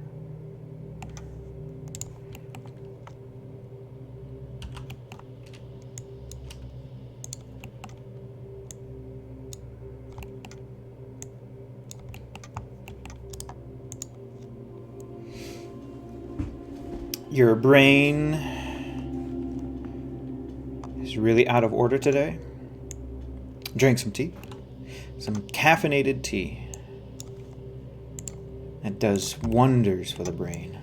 Your brain is really out of order today. Drink some tea. Some caffeinated tea. It does wonders for the brain.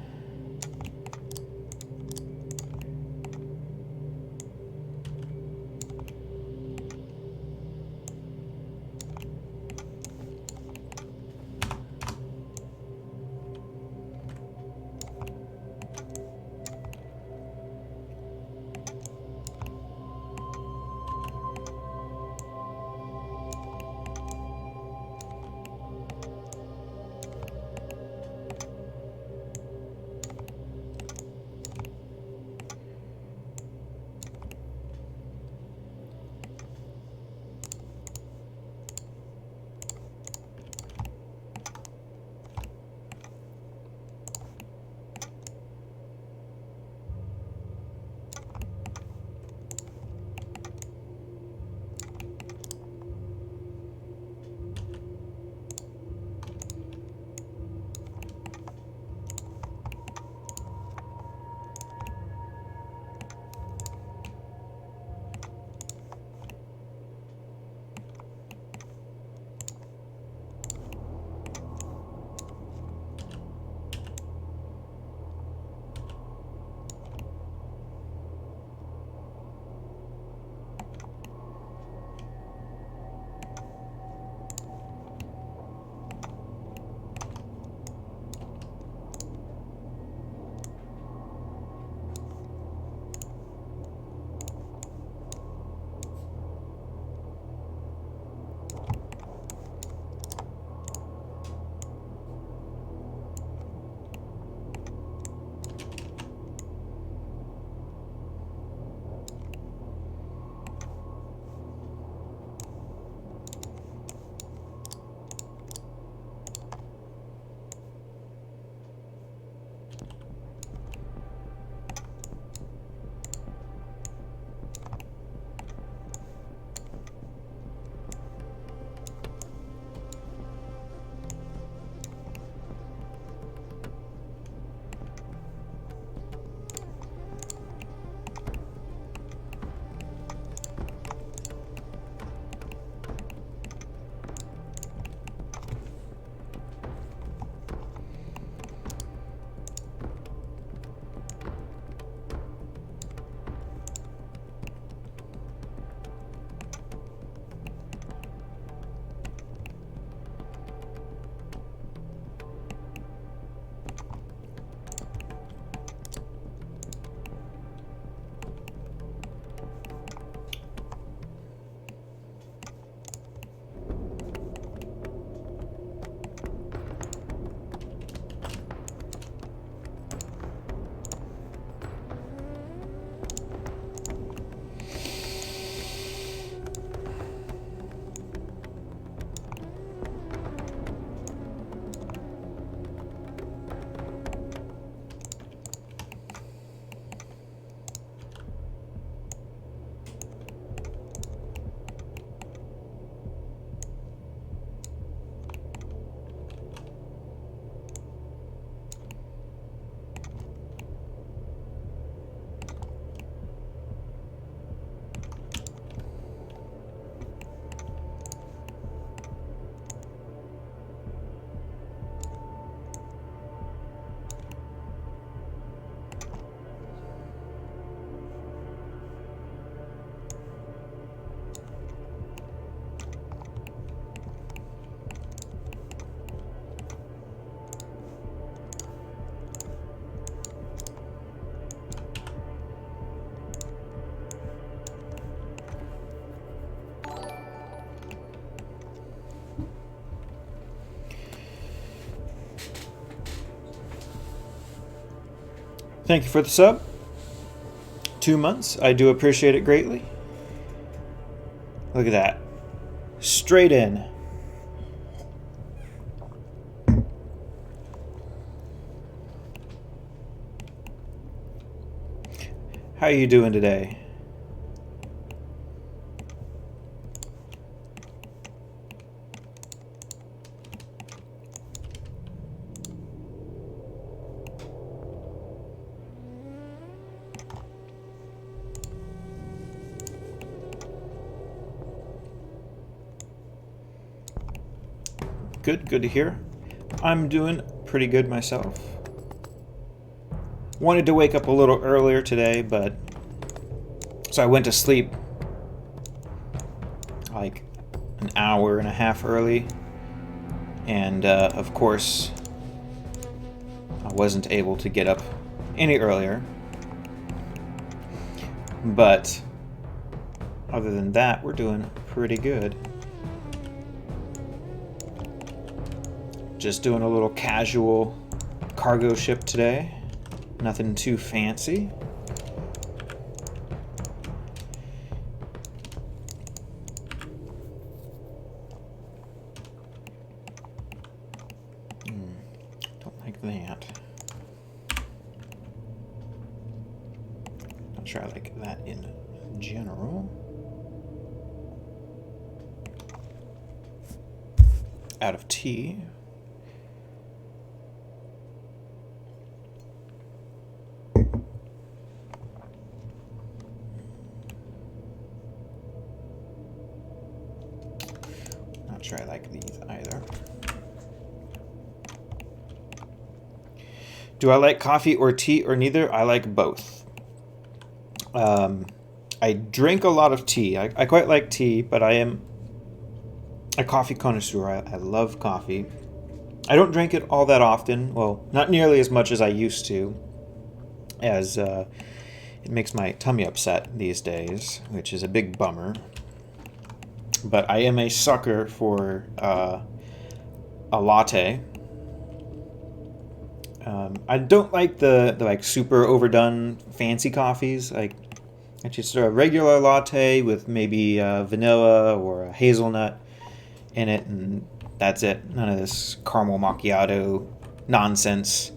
Thank you for the sub. 2 months. I do appreciate it greatly. Look at that. Straight in. How are you doing today? Good to hear. I'm doing pretty good myself. Wanted to wake up a little earlier today, but so I went to sleep like an hour and a half early, and of course I wasn't able to get up any earlier. But other than that, we're doing pretty good. Just doing a little casual cargo ship today. Nothing too fancy. Don't like that. Not sure I like that in general. Out of tea. Sure I like these either. Do I like coffee or tea or neither? I like both. I drink a lot of tea. I quite like tea, but I am a coffee connoisseur. I love coffee. I don't drink it all that often. Well, not nearly as much as I used to, as it makes my tummy upset these days, which is a big bummer. But I am a sucker for a latte. I don't like the like super overdone fancy coffees. Like just a regular latte with maybe vanilla or a hazelnut in it, and that's it. None of this caramel macchiato nonsense.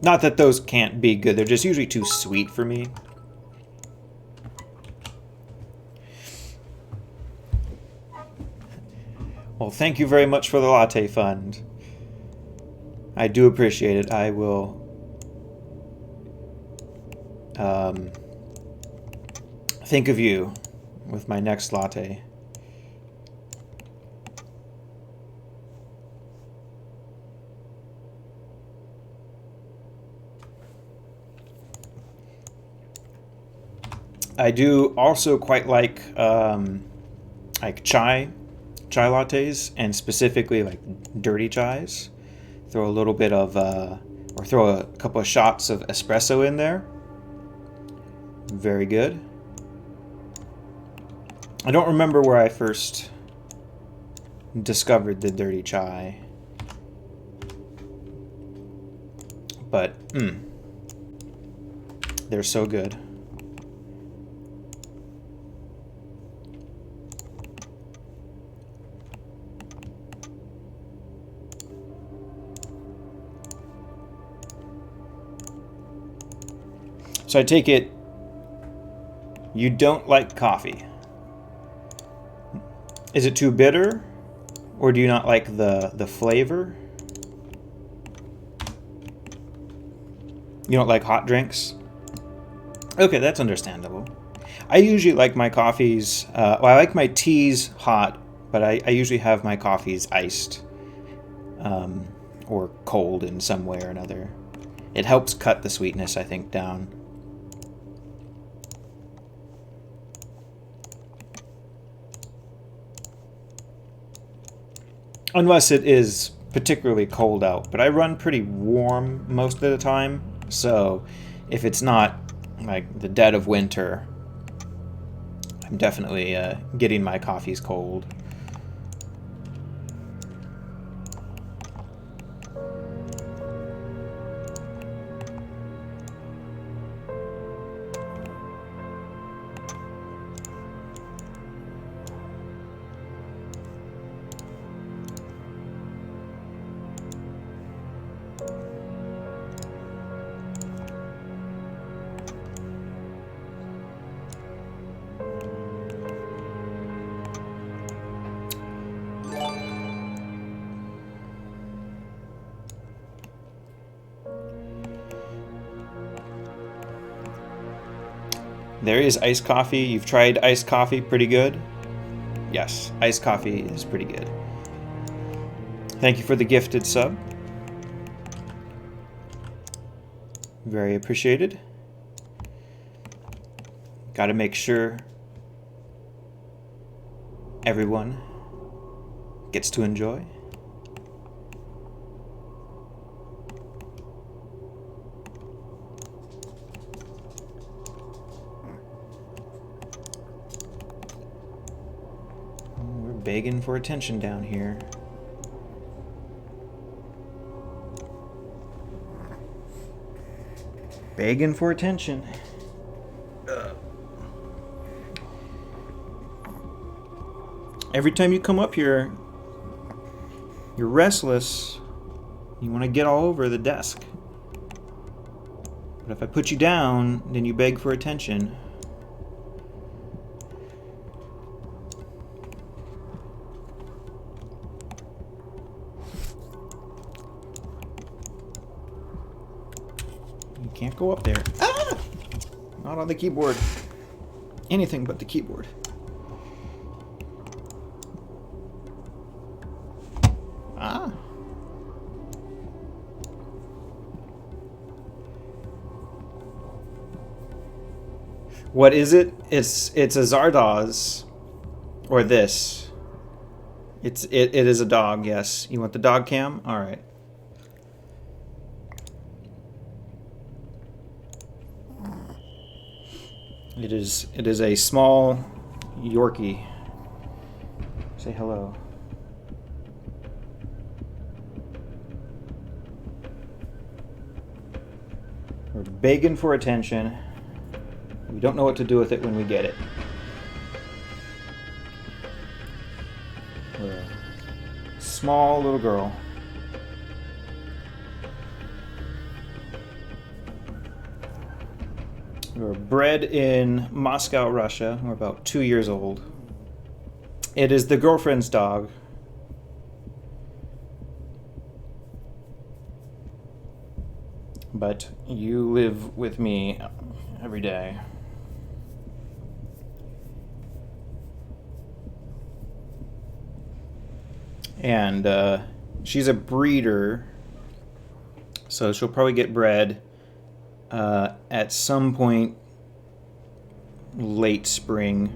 Not that those can't be good. They're just usually too sweet for me. Well, thank you very much for the latte fund. I do appreciate it. I will think of you with my next latte. I do also quite like chai lattes, and specifically like dirty chais. Throw a little bit of, or throw a couple of shots of espresso in there. Very good. I don't remember where I first discovered the dirty chai, but they're so good. So I take it you don't like coffee. Is it too bitter? Or do you not like the flavor? You don't like hot drinks? Okay, that's understandable. I usually like my coffees, well, I like my teas hot, but I usually have my coffees iced or cold in some way or another. It helps cut the sweetness, I think, down. Unless it is particularly cold out, but I run pretty warm most of the time, so if it's not like the dead of winter, I'm definitely getting my coffees cold. There is iced coffee. You've tried iced coffee, pretty good? Yes, iced coffee is pretty good. Thank you for the gifted sub. Very appreciated. Gotta make sure everyone gets to enjoy. We're begging for attention down here. Begging for attention. Every time you come up here, you're restless. You want to get all over the desk. But if I put you down, then you beg for attention. You can't go up there. Ah! Not on the keyboard. Anything but the keyboard. Ah. What is it? It's a Zardoz. Or this. It is a dog, yes. You want the dog cam? Alright. It is a small Yorkie. Say hello. We're begging for attention. We don't know what to do with it when we get it. We're a small little girl. We were bred in Moscow, Russia. We're about 2 years old. It is the girlfriend's dog. But you live with me every day. And she's a breeder, so she'll probably get bred at some point late spring,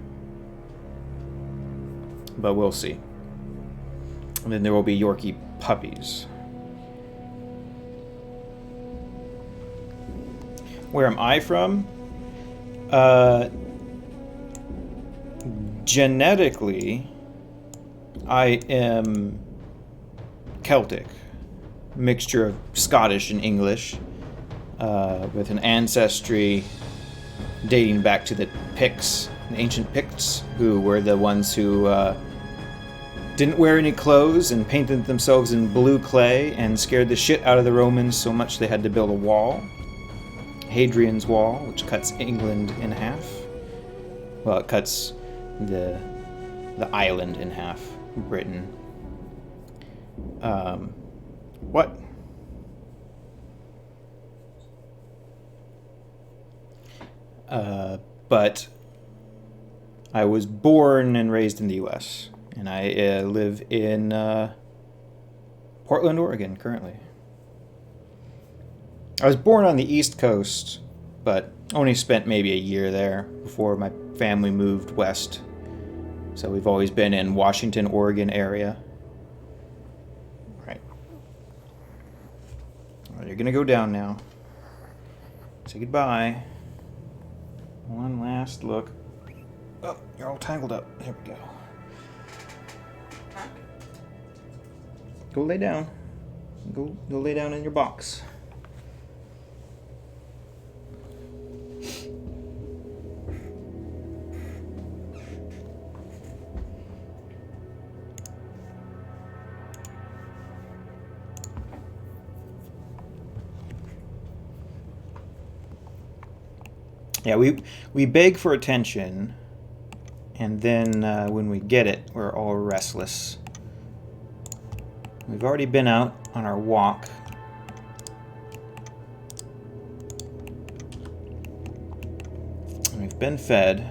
but we'll see. And then there will be Yorkie puppies. Where am I from? Genetically, I am Celtic, mixture of Scottish and English, with an ancestry dating back to the Picts, the ancient Picts, who were the ones who didn't wear any clothes and painted themselves in blue clay and scared the shit out of the Romans so much they had to build a wall. Hadrian's Wall, which cuts England in half. Well, it cuts the island in half, Britain. What? But I was born and raised in the U.S., and I live in Portland, Oregon, currently. I was born on the East Coast, but only spent maybe a year there before my family moved west. So we've always been in Washington, Oregon area. Right. Well, you're gonna go down now. Say goodbye. One last look. Oh, you're all tangled up. There we go. Go lay down. Go lay down in your box. Yeah, we beg for attention, and then when we get it, we're all restless. We've already been out on our walk. And we've You've been fed.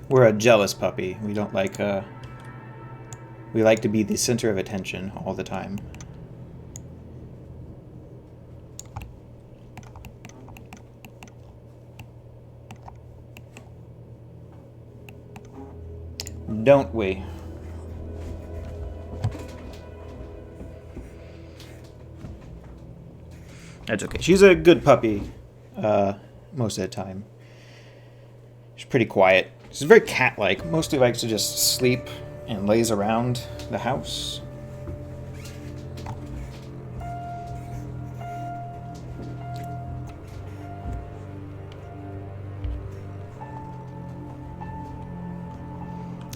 We're a jealous puppy. We don't like, we like to be the center of attention all the time. Don't we? That's okay. She's a good puppy most of the time. She's pretty quiet. She's very cat-like. Mostly likes to just sleep and lays around the house.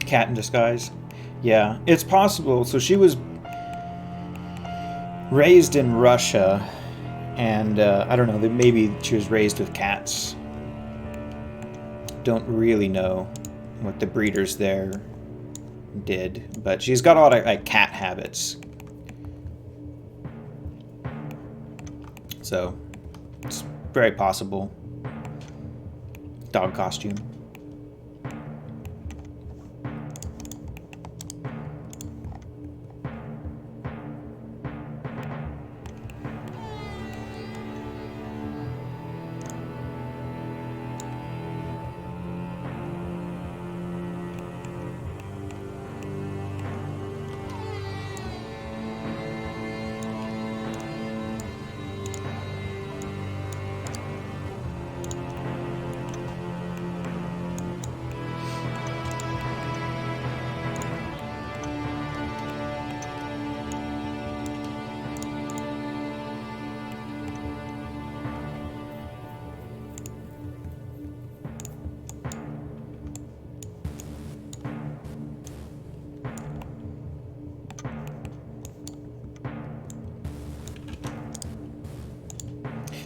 Cat in disguise. Yeah, it's possible. So she was raised in Russia, and I don't know, maybe she was raised with cats. Don't really know what the breeders there did, but she's got a lot of like cat habits. So it's very possible. Dog costume.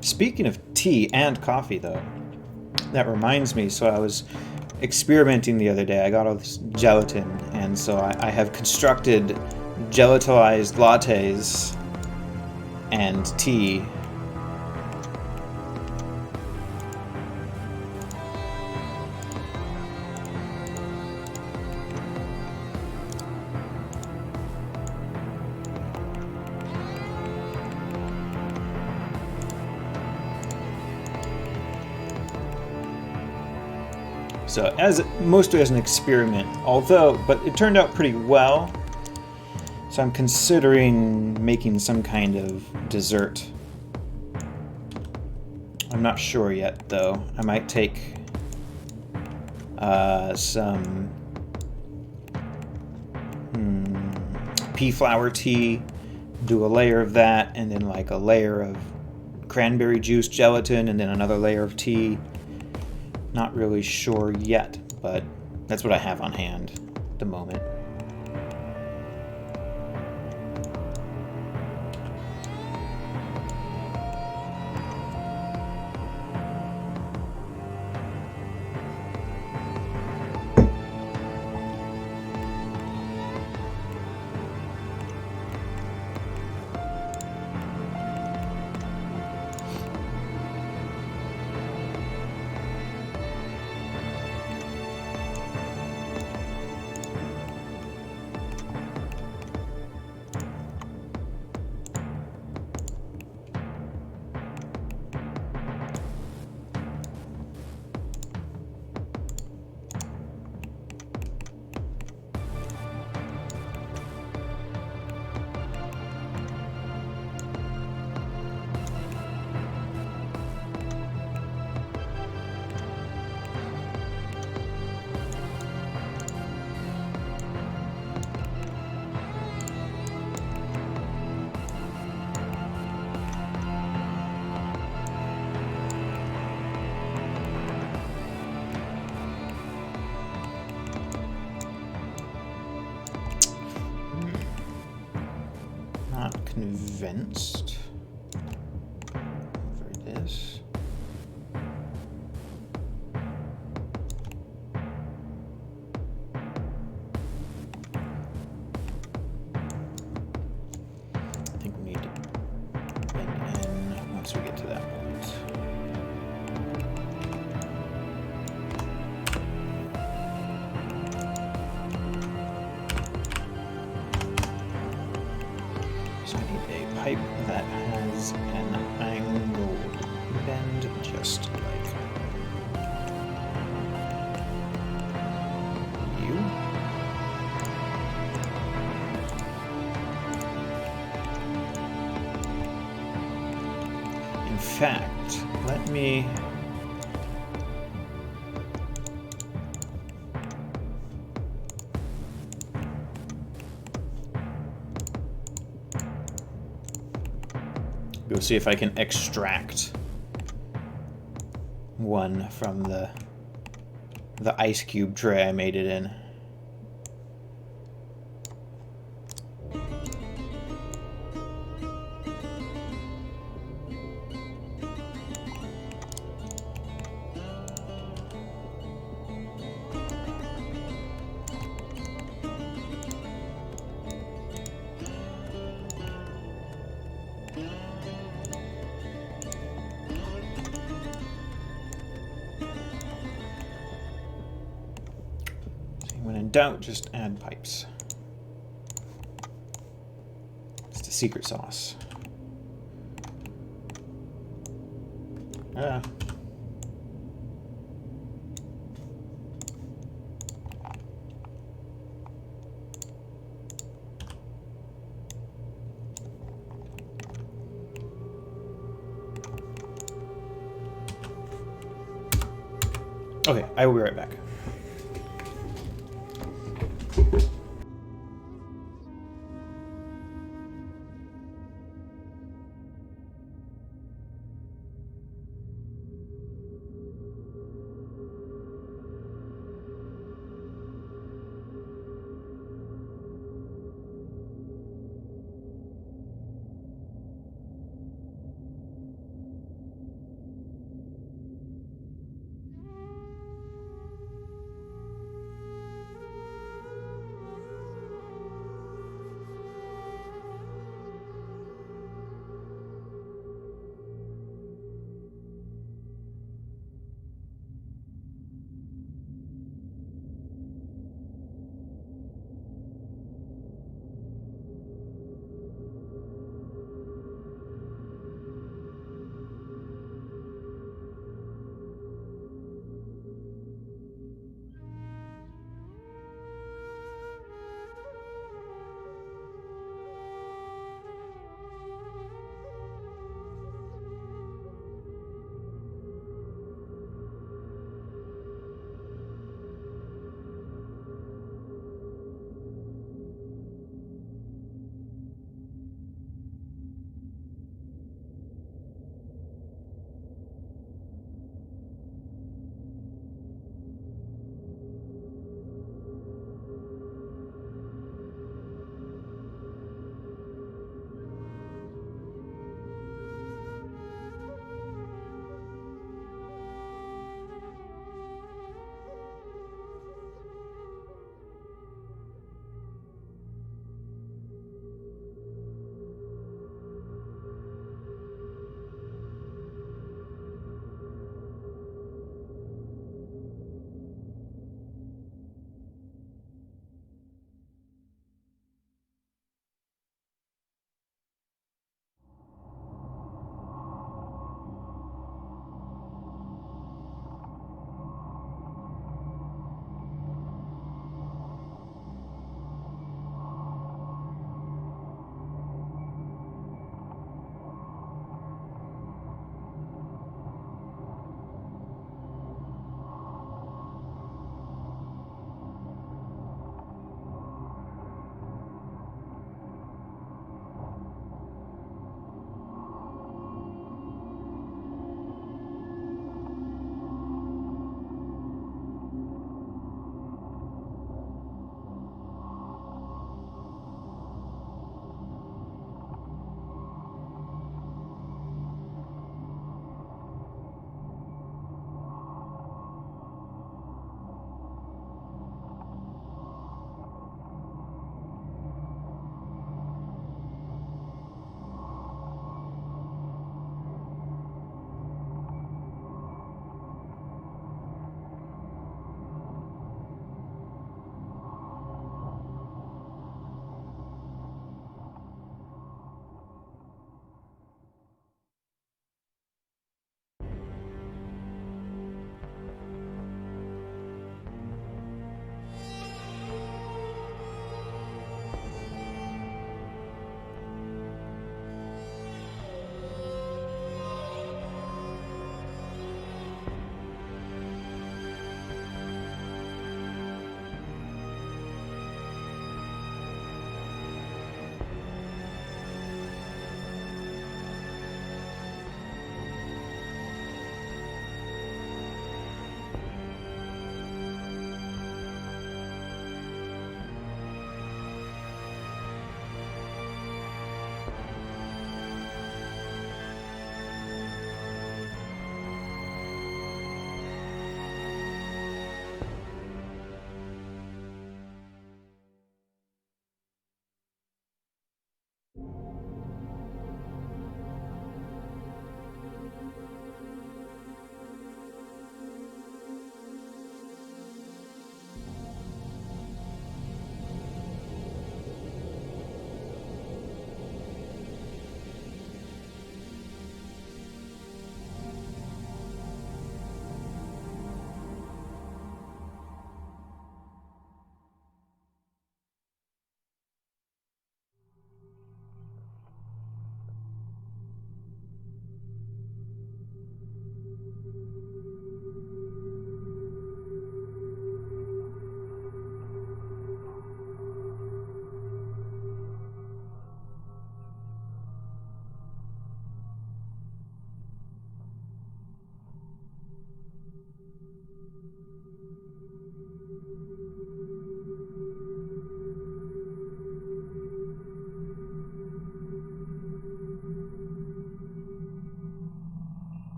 Speaking of tea and coffee, though, that reminds me, so I was experimenting the other day. I got all this gelatin, and so I have constructed gelatinized lattes and tea. So mostly as an experiment, but it turned out pretty well. So I'm considering making some kind of dessert. I'm not sure yet, though. I might take some pea flower tea, do a layer of that, and then like a layer of cranberry juice gelatin, and then another layer of tea. Not really sure yet, but that's what I have on hand at the moment. Convinced over this. once we get to that point. So I need a pipe that has an angled bend just like you. In fact, let me go see if I can extract one from the ice cube tray I made it in. When in doubt, just add pipes. It's the secret sauce. Ah. Okay, I will be right back.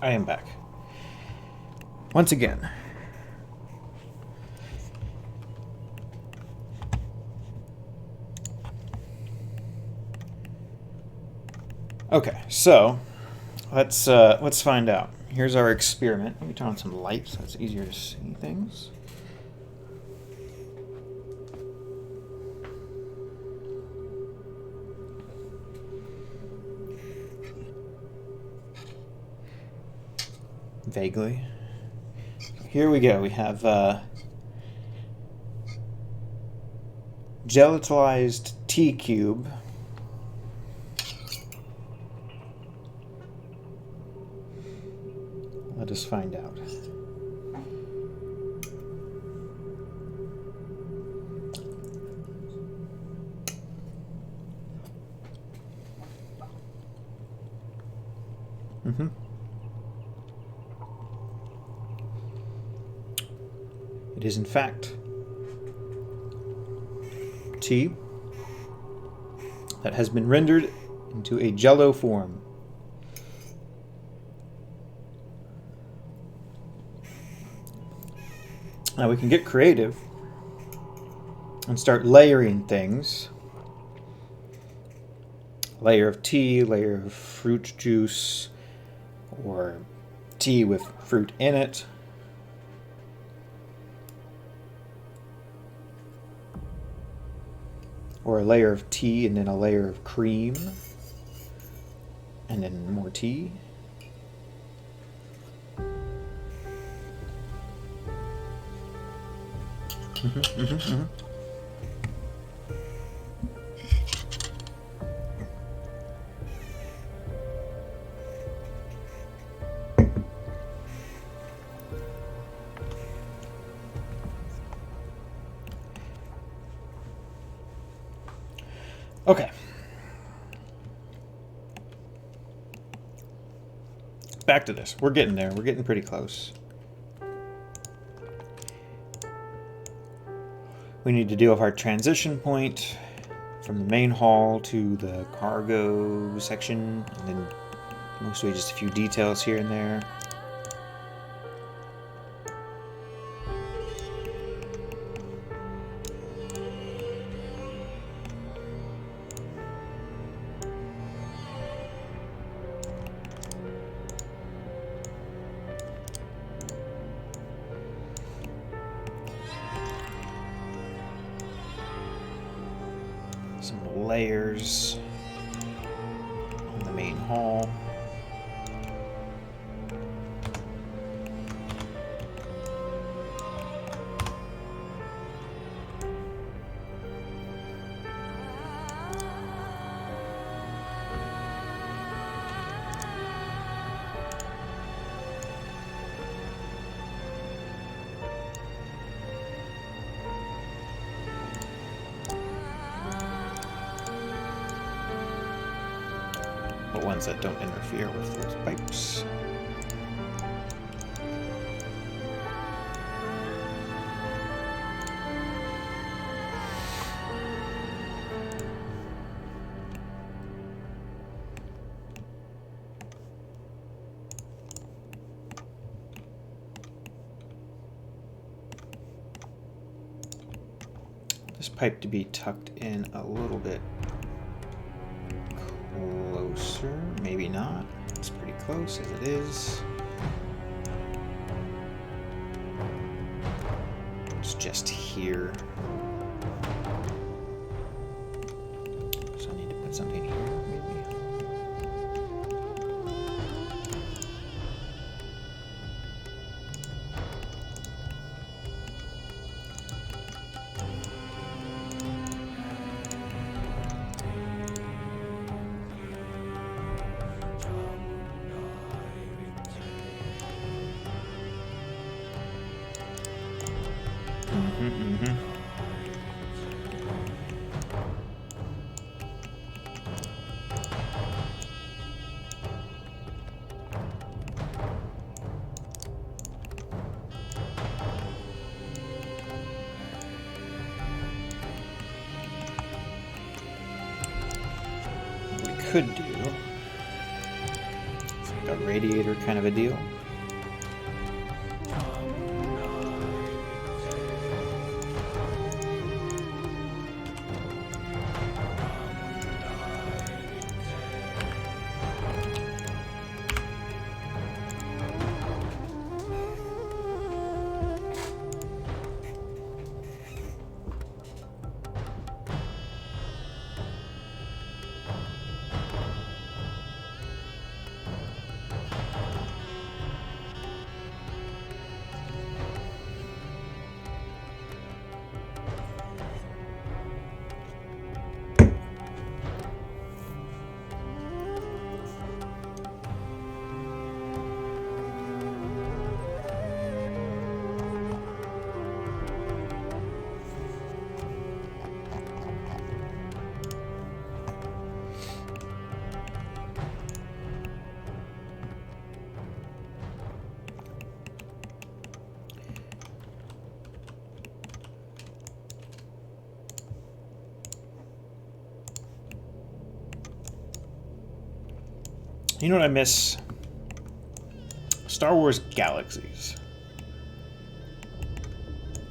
I am back. Once again. Okay, so let's find out. Here's our experiment. Let me turn on some lights so it's easier to see things. Vaguely. Here we go. We have gelatilized T cube. Let us find out. It is in fact T that has been rendered into a jello form. Now we can get creative and start layering things. Layer of tea, layer of fruit juice, or tea with fruit in it. Or a layer of tea and then a layer of cream. And then more tea. Okay. Back to this. We're getting there. We're getting pretty close. We need to deal with our transition point from the main hall to the cargo section, and then mostly just a few details here and there. Some layers on the main hall. But ones that don't interfere with those pipes. This pipe to be tucked in a little bit closer, maybe not. It's pretty close as it is. It's just here. So I need to put something here, maybe. Could do. I think I'll radiator kind of a deal. You know what I miss? Star Wars Galaxies.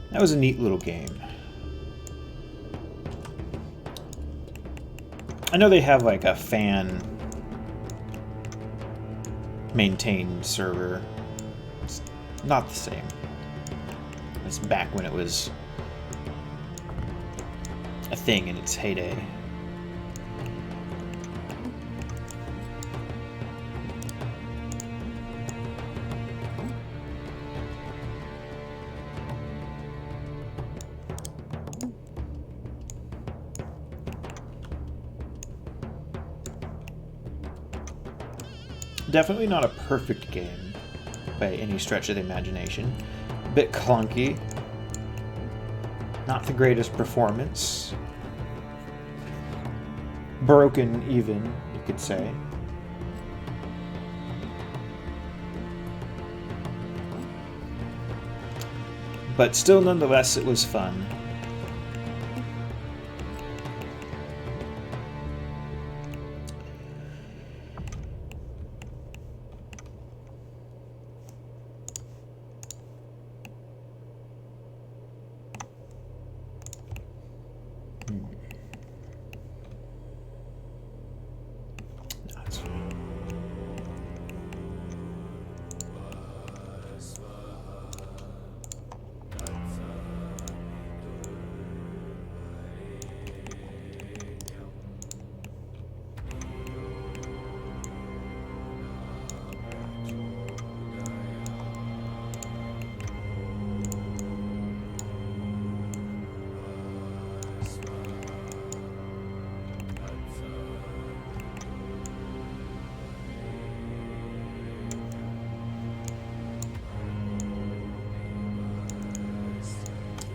That was a neat little game. I know they have like a fan maintained server. It's not the same. It's back when it was a thing in its heyday. Definitely not a perfect game by any stretch of the imagination. A bit clunky. Not the greatest performance. Broken even, you could say. But still, nonetheless, it was fun.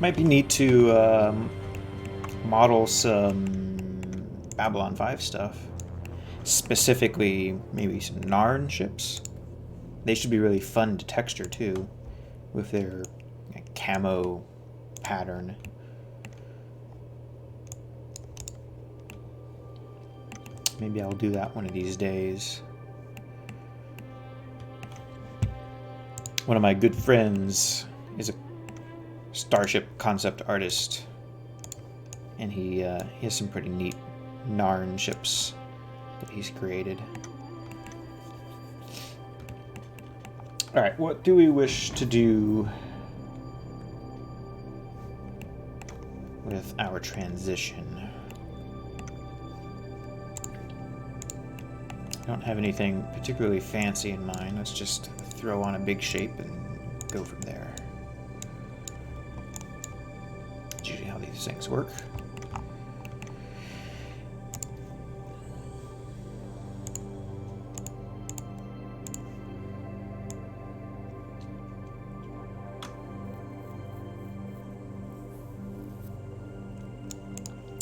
Might be neat to model some Babylon 5 stuff. Specifically, maybe some Narn ships. They should be really fun to texture too, with their camo pattern. Maybe I'll do that one of these days. One of my good friends is a Starship concept artist, and he has some pretty neat Narn ships that he's created. Alright, what do we wish to do with our transition? I don't have anything particularly fancy in mind. Let's just throw on a big shape and go from there. That's usually how these things work.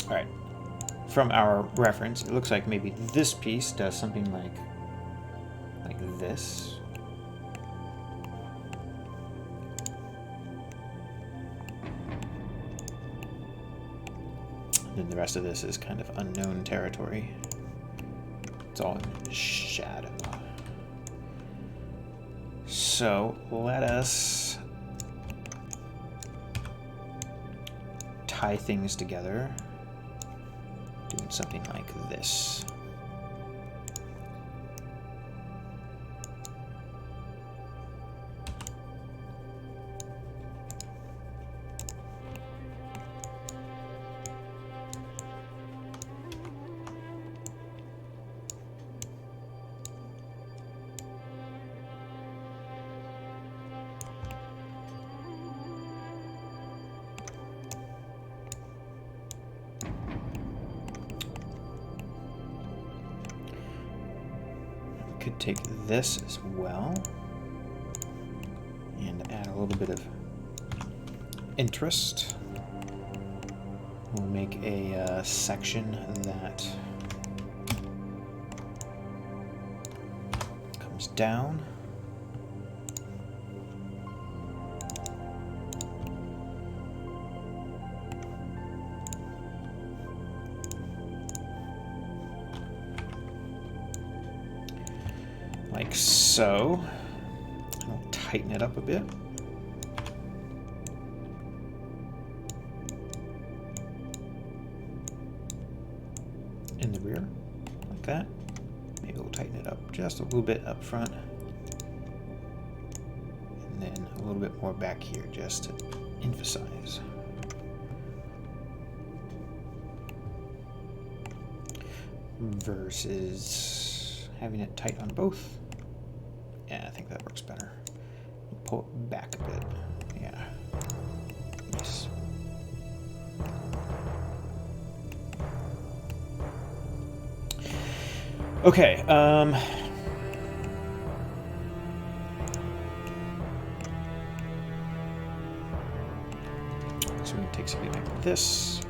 Alright, from our reference, it looks like maybe this piece does something like this. And then the rest of this is kind of unknown territory. It's all in shadow. So let us tie things together, doing something like this. Could take this as well and add a little bit of interest. We'll make a section that comes down. Like so. I'll tighten it up a bit. In the rear, like that. Maybe we'll tighten it up just a little bit up front. And then a little bit more back here just to emphasize. Versus having it tight on both. Yeah, I think that works better. Pull it back a bit. Yeah. Nice. Okay. So we can take something like this.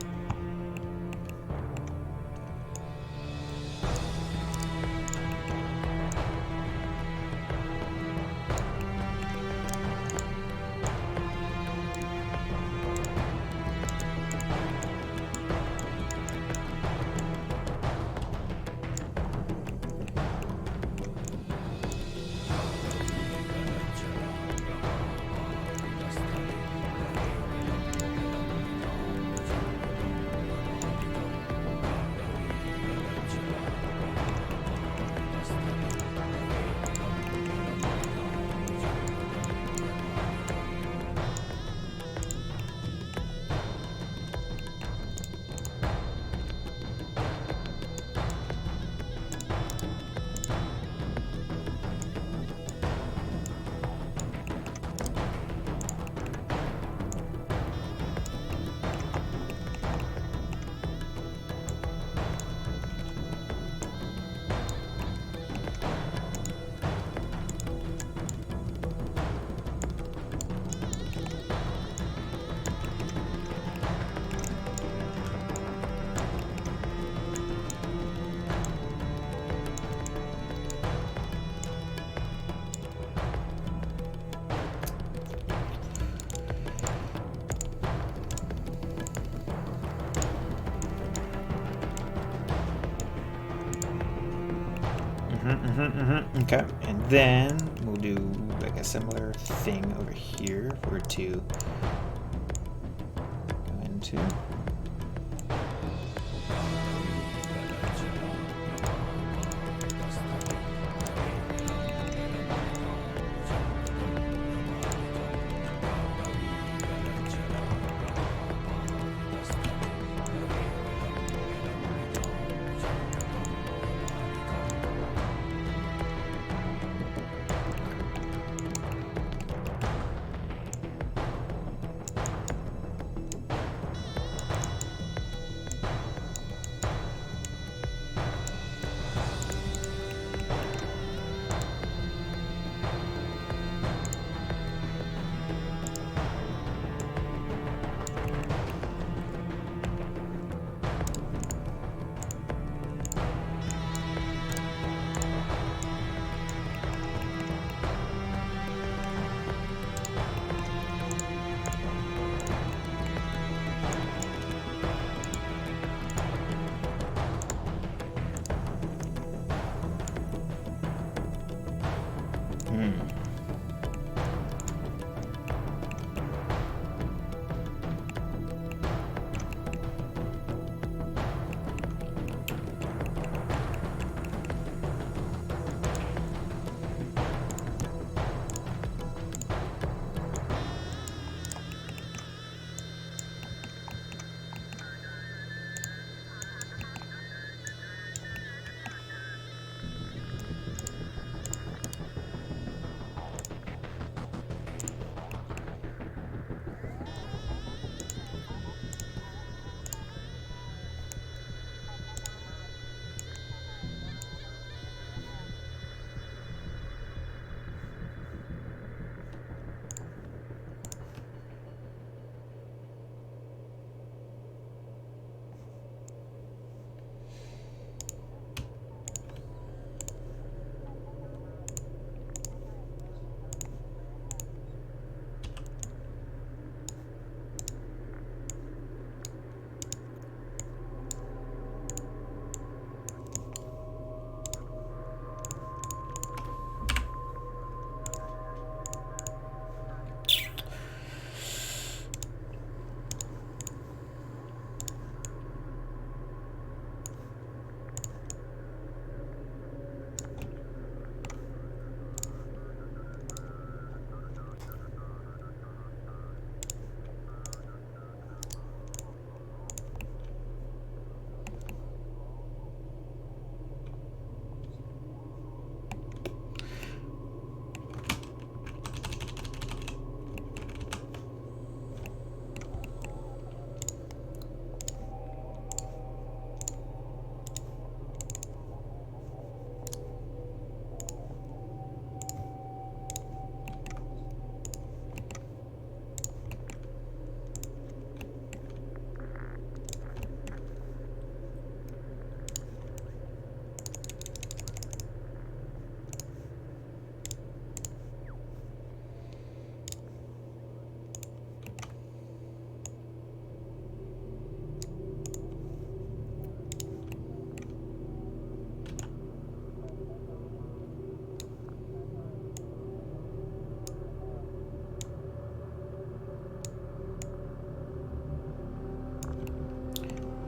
Okay, and then we'll do like a similar thing over here if we're to go into.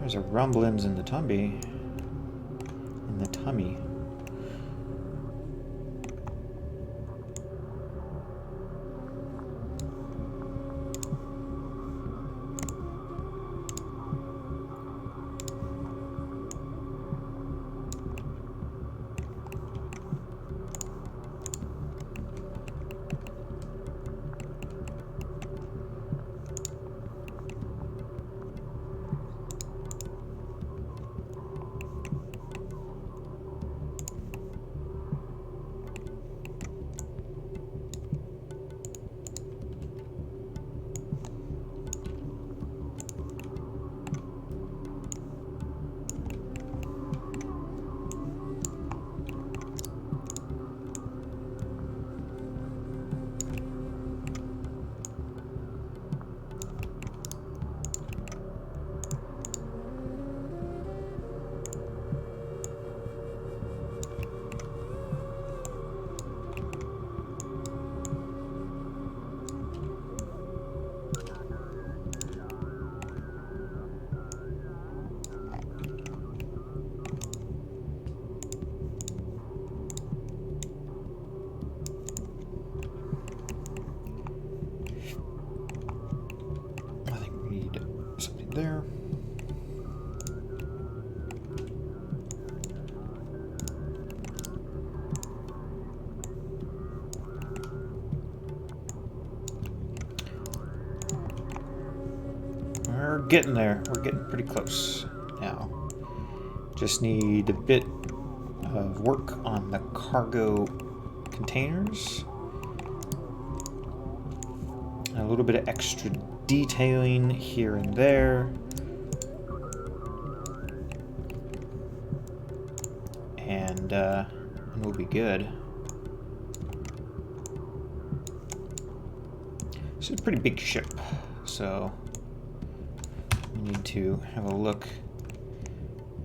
There's a rumblings in the tummy. In the tummy. There. We're getting there. We're getting pretty close now. Just need a bit of work on the cargo containers. And a little bit of extra detailing here and there. And we'll be good. This is a pretty big ship, so we need to have a look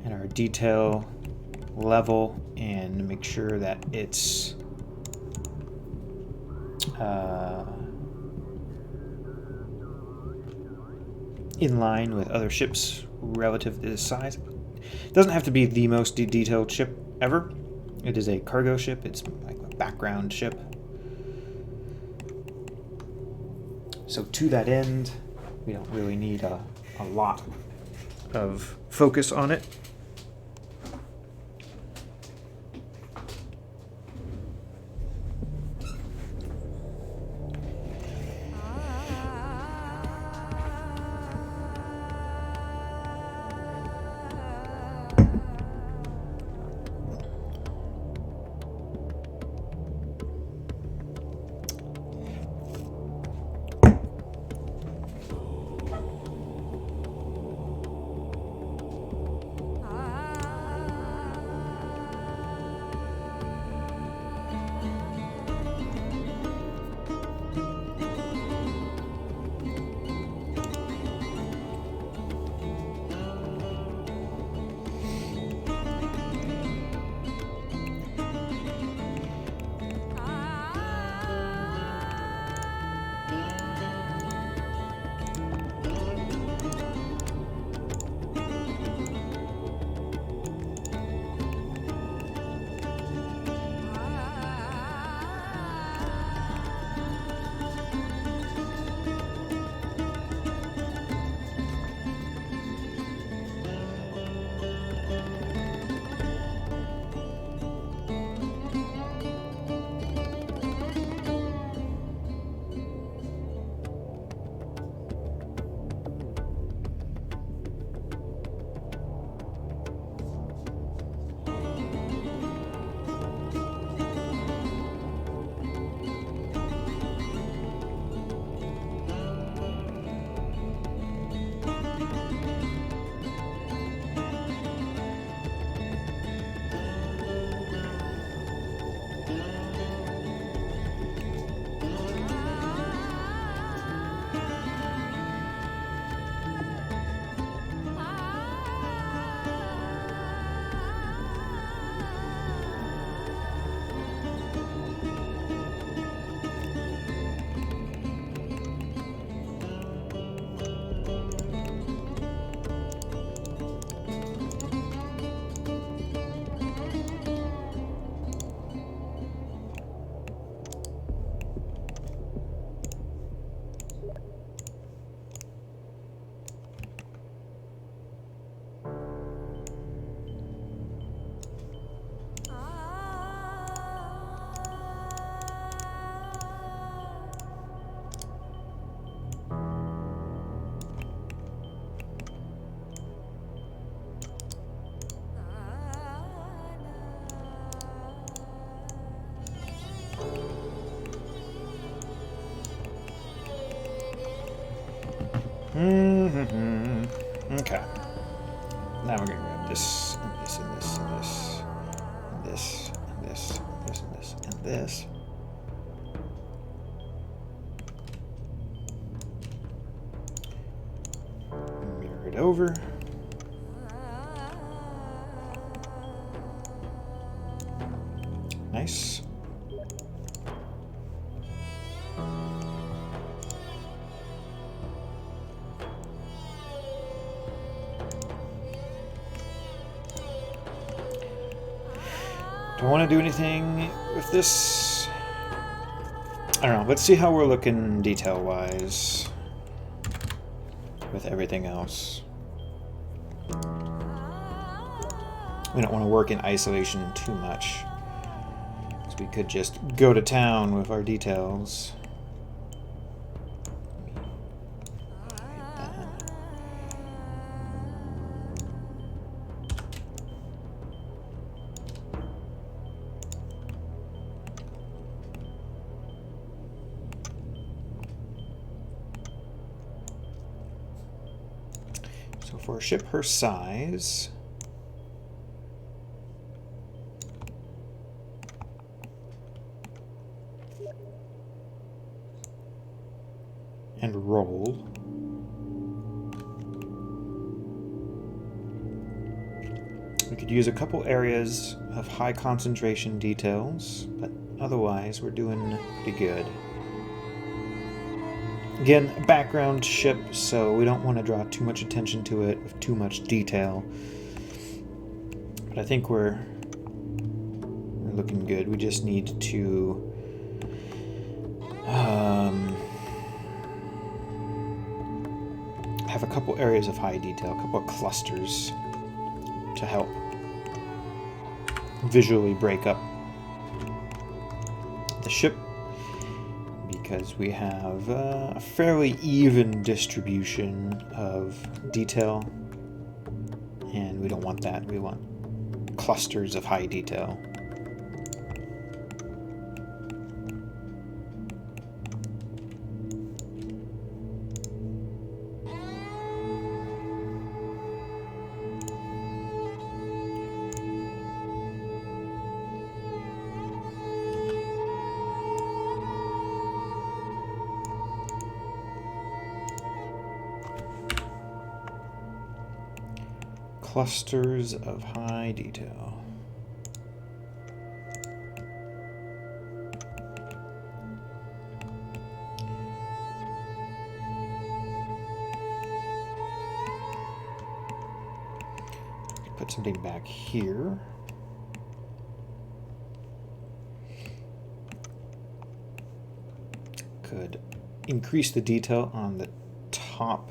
at our detail level and make sure that it's in line with other ships relative to this size. It doesn't have to be the most detailed ship ever. It is a cargo ship. It's like a background ship. So to that end, we don't really need a lot of focus on it. Okay. Now we're gonna grab this, and this, and this, and this, and this, and this, and this, and this, and this. Mirror it over. Nice. Do I want to do anything with this? I don't know. Let's see how we're looking detail-wise with everything else. We don't want to work in isolation too much, because we could just go to town with our details. So for a ship her size, and roll, we could use a couple areas of high concentration details, but otherwise we're doing pretty good. Again, a background ship, so we don't want to draw too much attention to it with too much detail. But I think we're looking good. We just need to have a couple areas of high detail, a couple of clusters to help visually break up the ship, because we have a fairly even distribution of detail, and we don't want that. We want clusters of high detail. Clusters of high detail. Put something back here. Could increase the detail on the top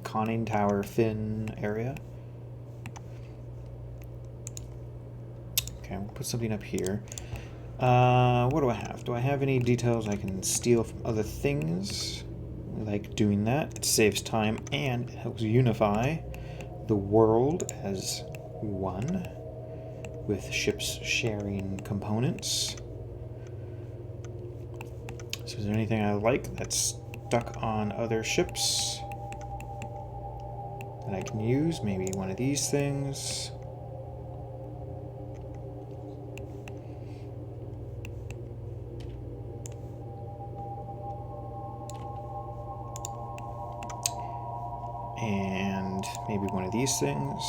conning tower fin area. Okay, we'll put something up here. What do I have? Do I have any details I can steal from other things? I like doing that. It saves time and it helps unify the world as one, with ships sharing components. So is there anything I like that's stuck on other ships that I can use? Maybe one of these things. And maybe one of these things.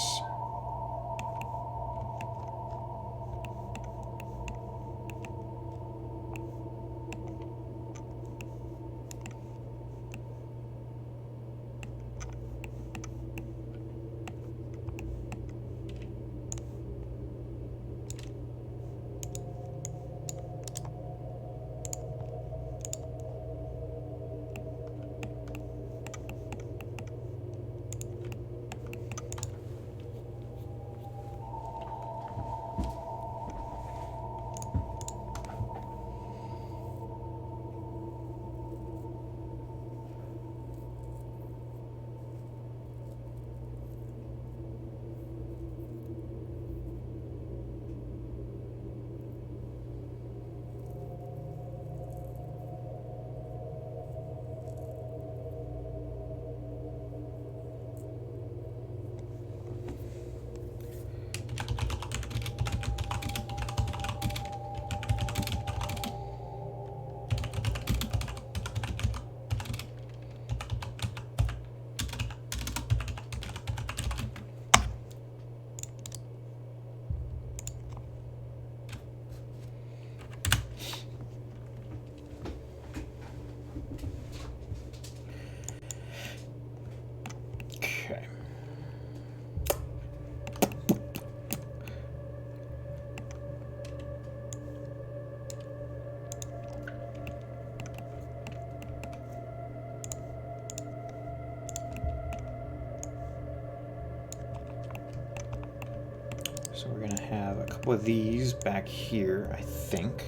couple of these back here, I think.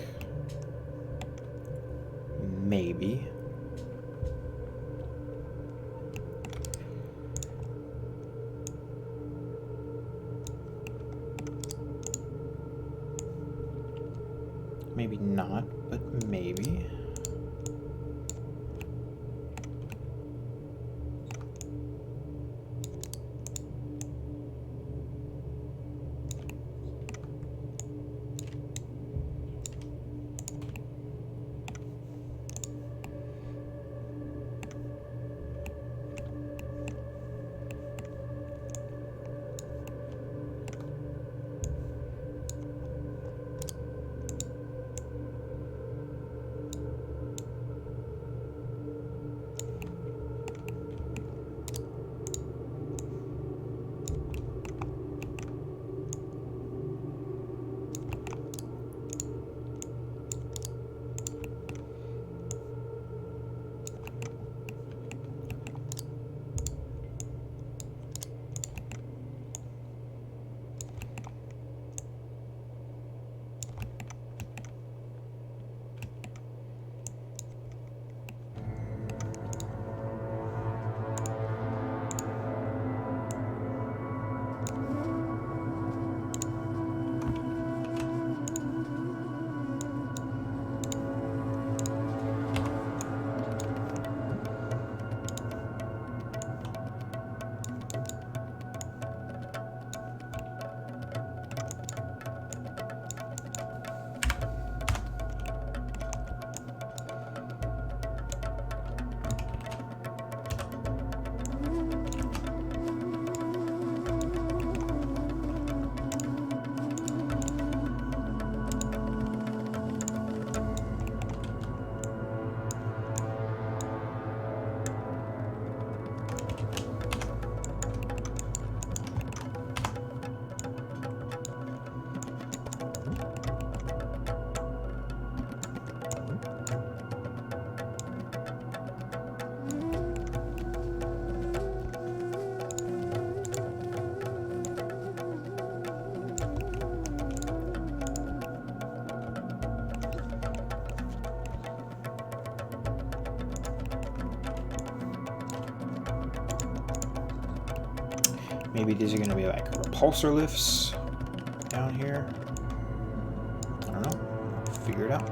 Maybe. Maybe not, but maybe. Maybe these are going to be like repulsor lifts down here. I don't know. I'll figure it out.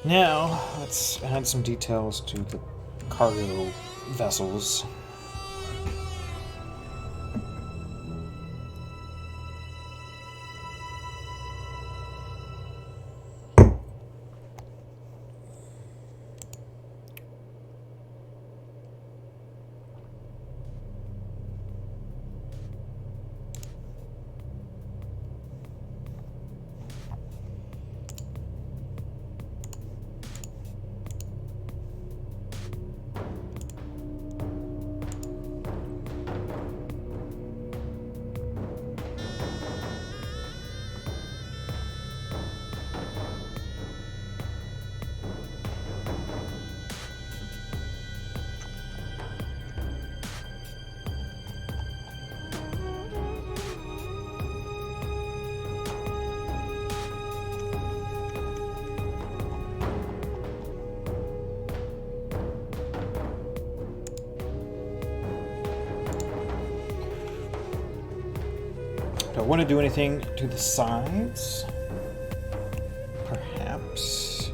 Now, let's add some details to the cargo vessels. Do I want to do anything to the sides? Perhaps.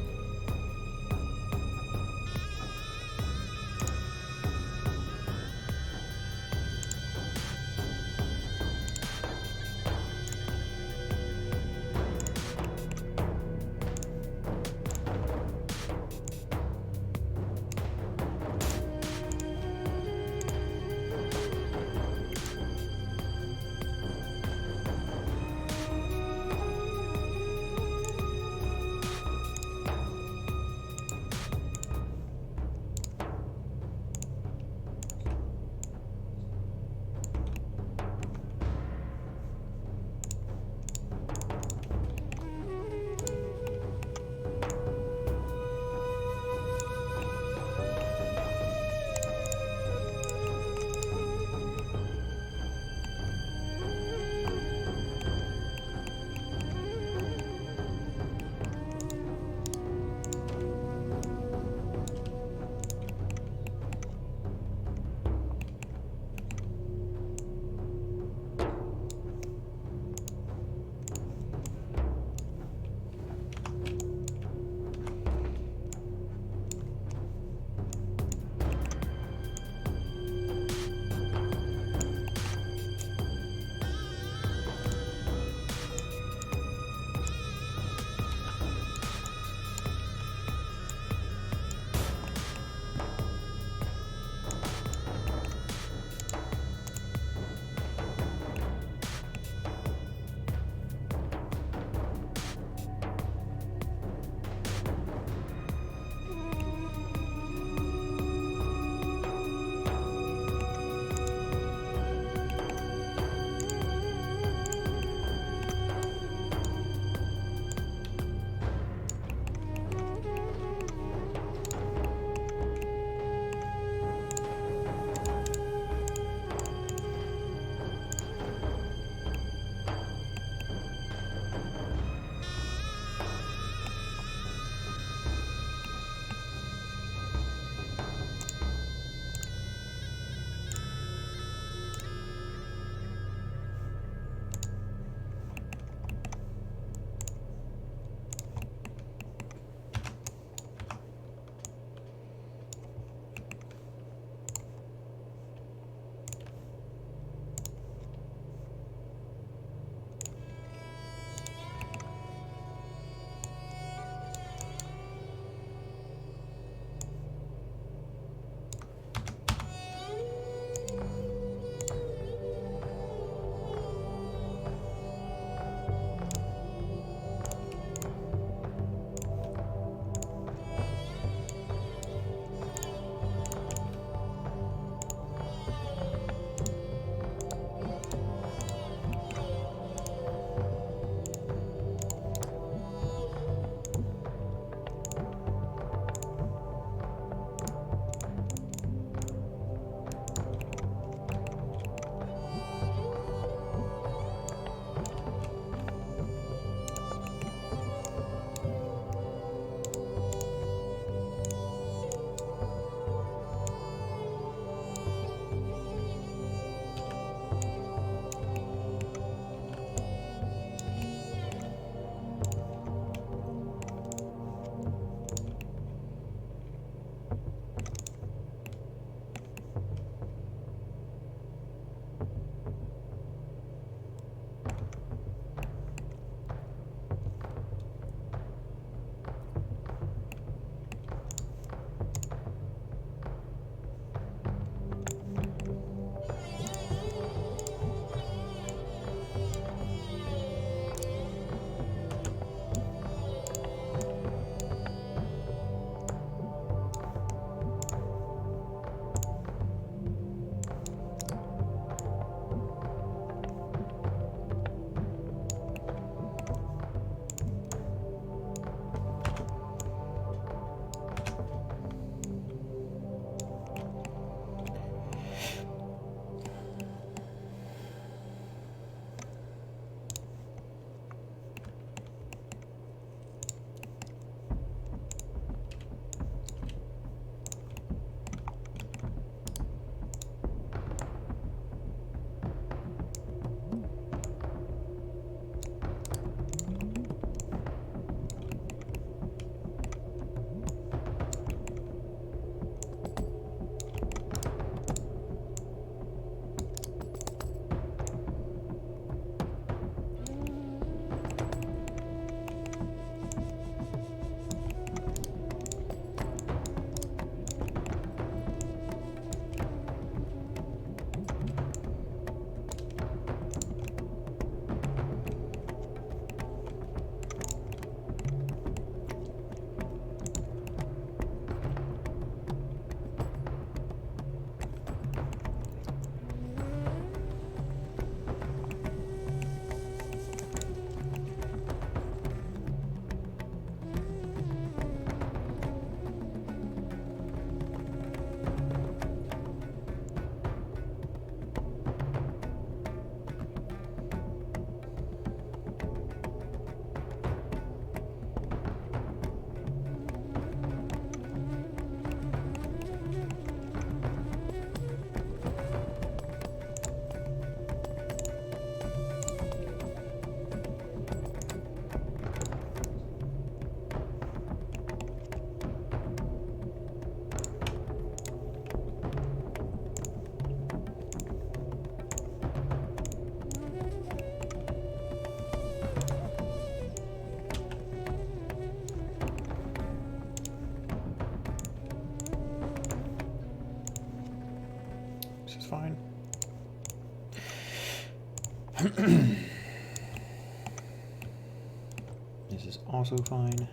This is also fine.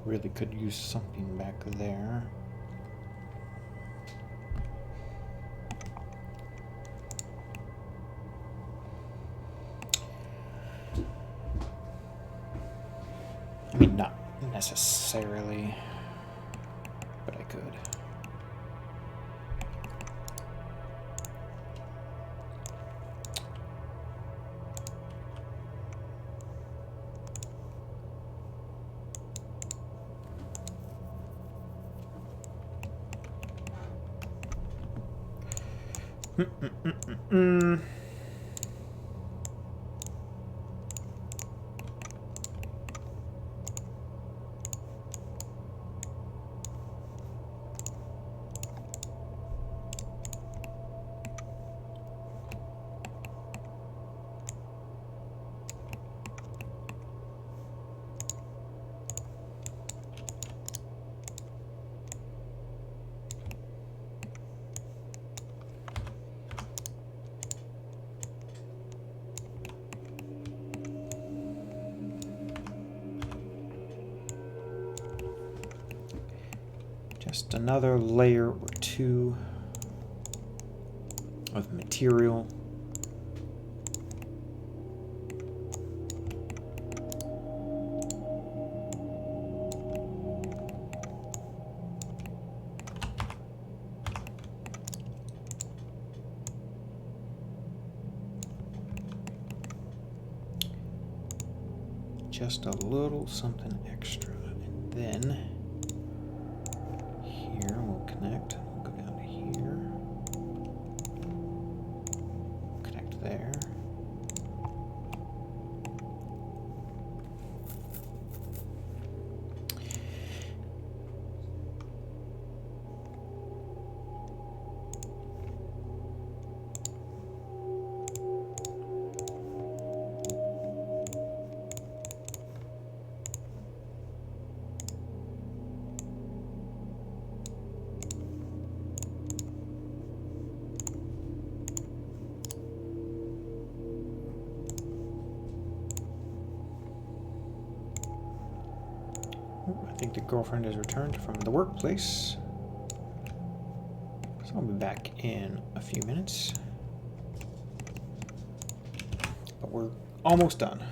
Really could use something back there. I mean, not necessarily, but I could. Just another layer or two of material. Just a little something extra, and then here we'll connect. We'll go down to here, connect there. I think the girlfriend has returned from the workplace. So I'll be back in a few minutes. But we're almost done.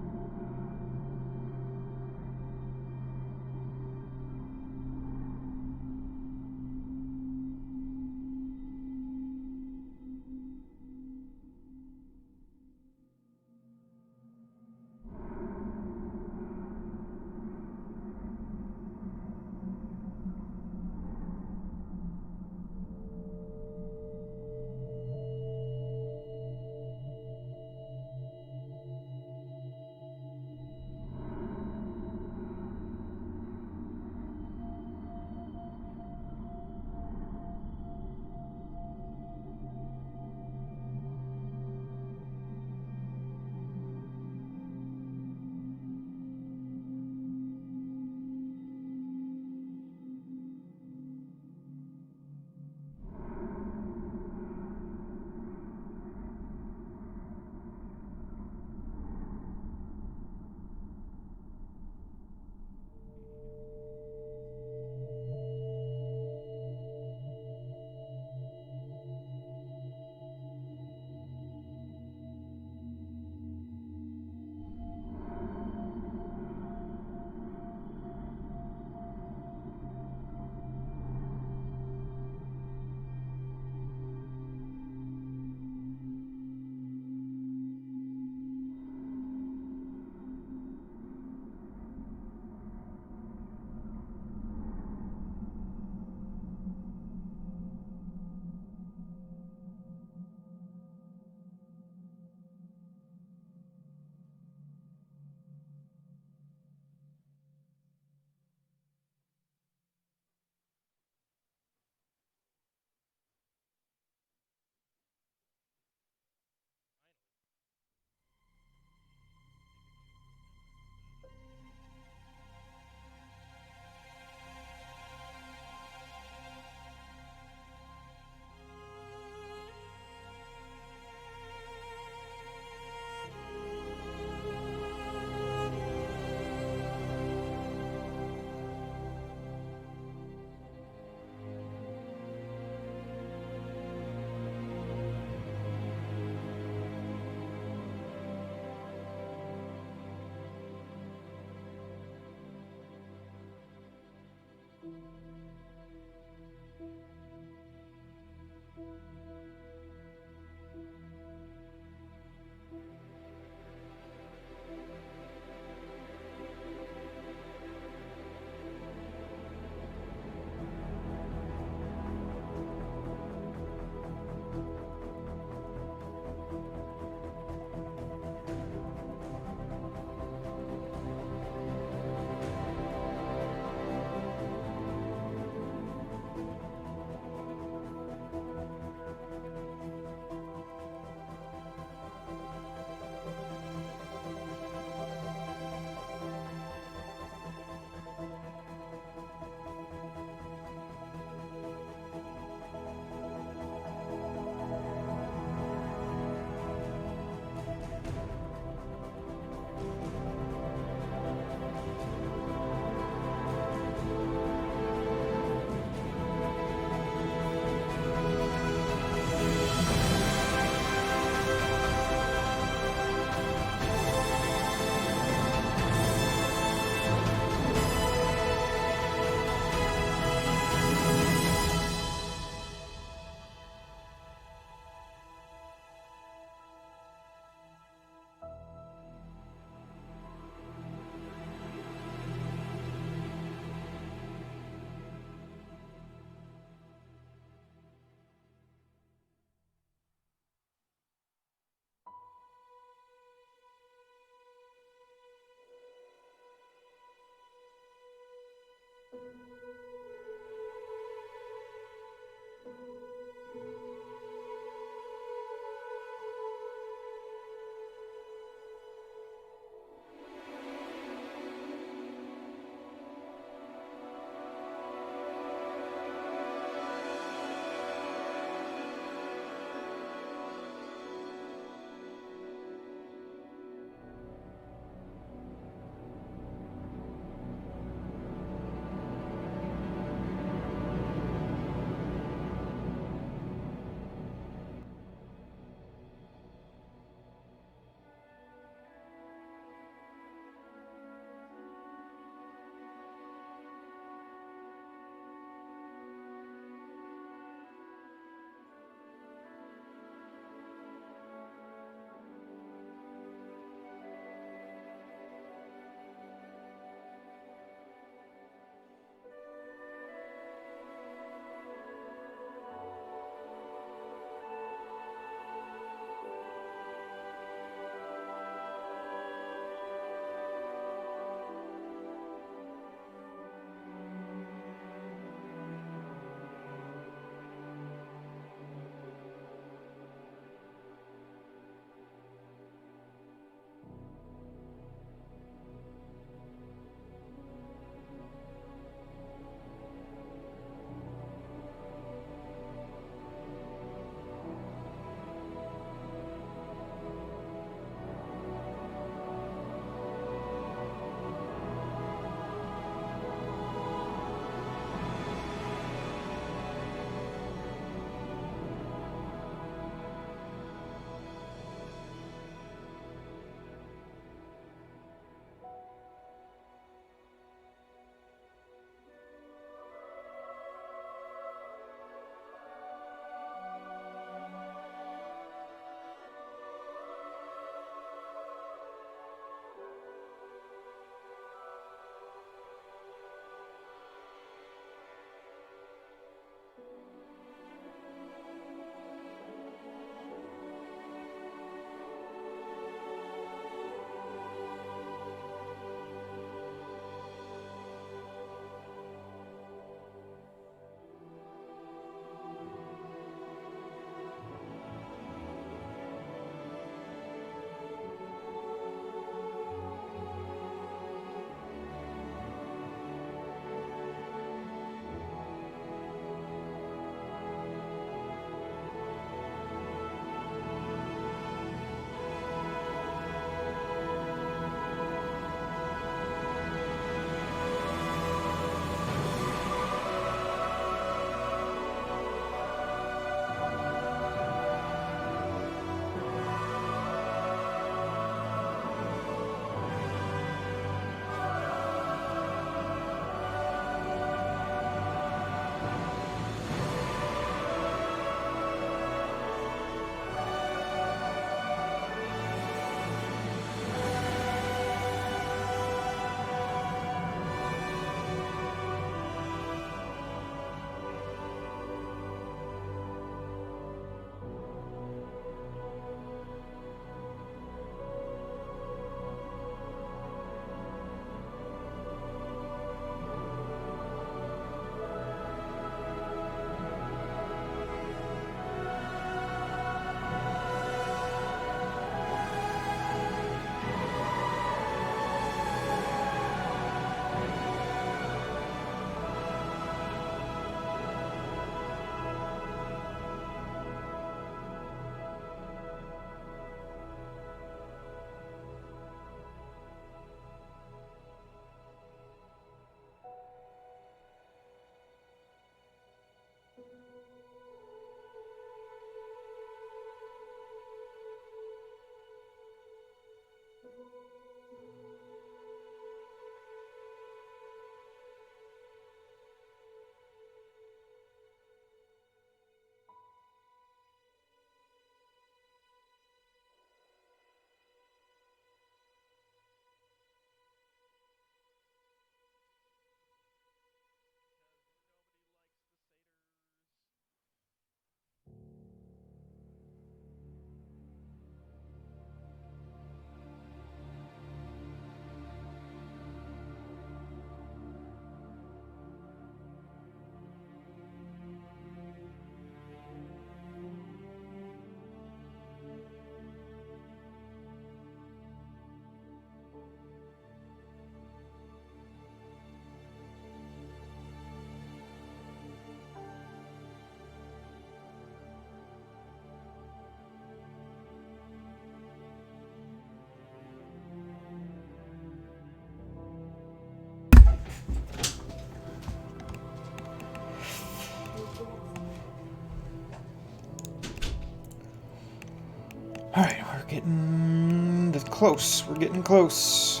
getting close. We're getting close.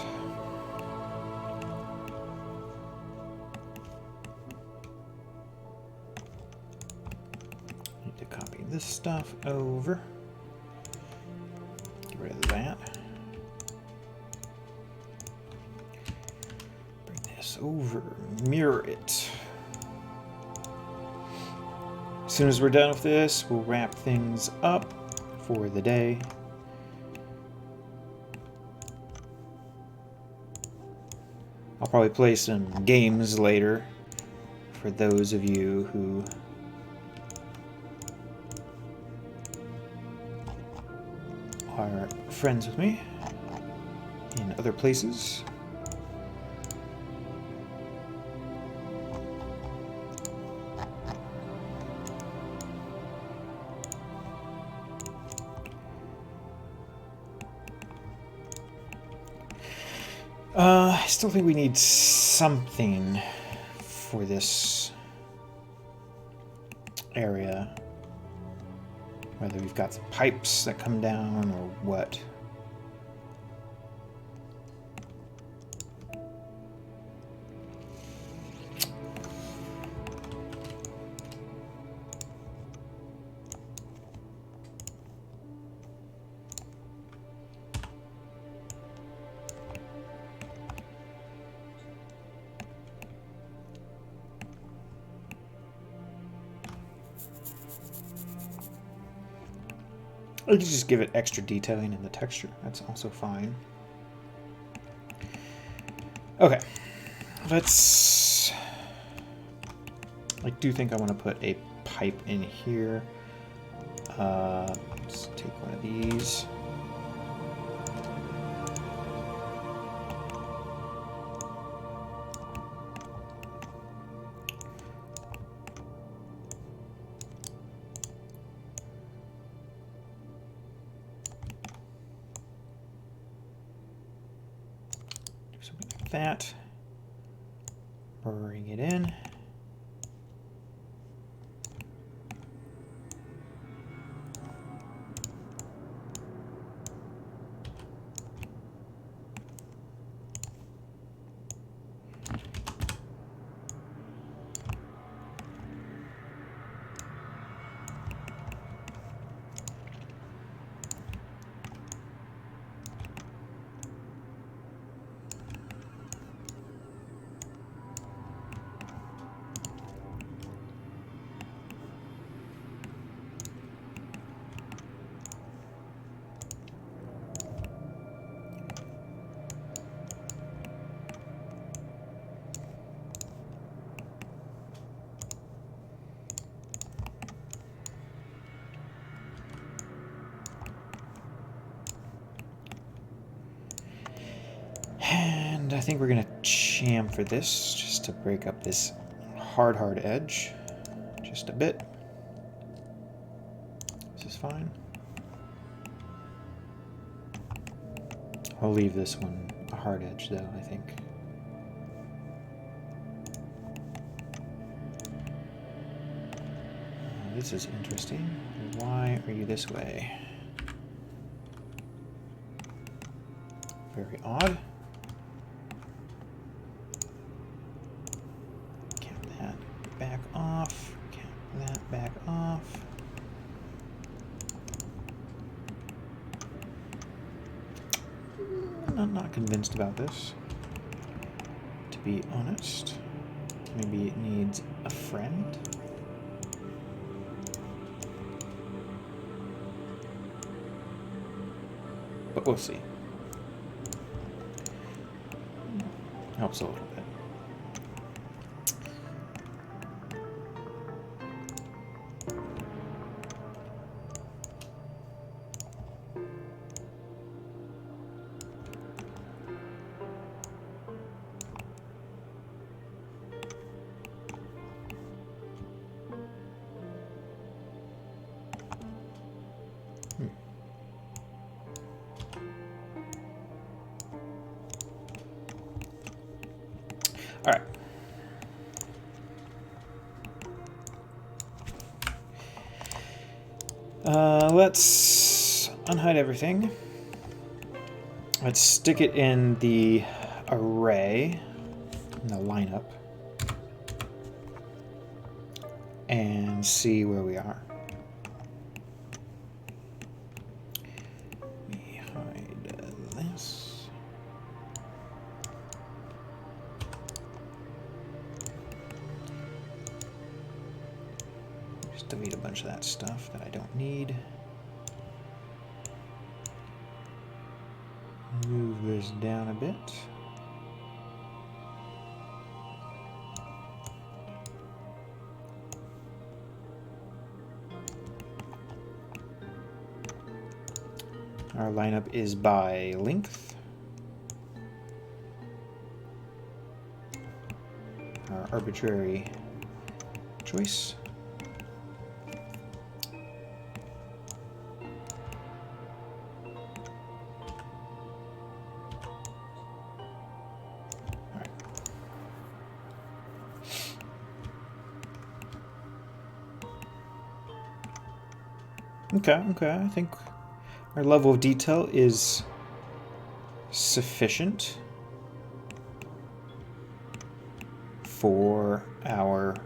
Need to copy this stuff over. Get rid of that. Bring this over. Mirror it. As soon as we're done with this, we'll wrap things up for the day. I'll probably play some games later for those of you who are friends with me in other places. I still think we need something for this area. Whether we've got some pipes that come down or what. Or you just give it extra detailing in the texture. That's also fine. Okay. Let's... I do think I want to put a pipe in here. Let's take one of these. That, bring it in. And I think we're going to chamfer this just to break up this hard edge just a bit. This is fine. I'll leave this one a hard edge though, I think. This is interesting. Why are you this way? Very odd. Cap that back off. Cap that back off. I'm not convinced about this, to be honest. Maybe it needs a friend. But we'll see. Helps a little bit. All right. Let's unhide everything. Let's stick it in the array, in the lineup, and see where we are. Let me hide this. Just delete a bunch of that stuff that I don't need. Move this down a bit. Our lineup is by length. Our arbitrary choice. Okay, I think our level of detail is sufficient for our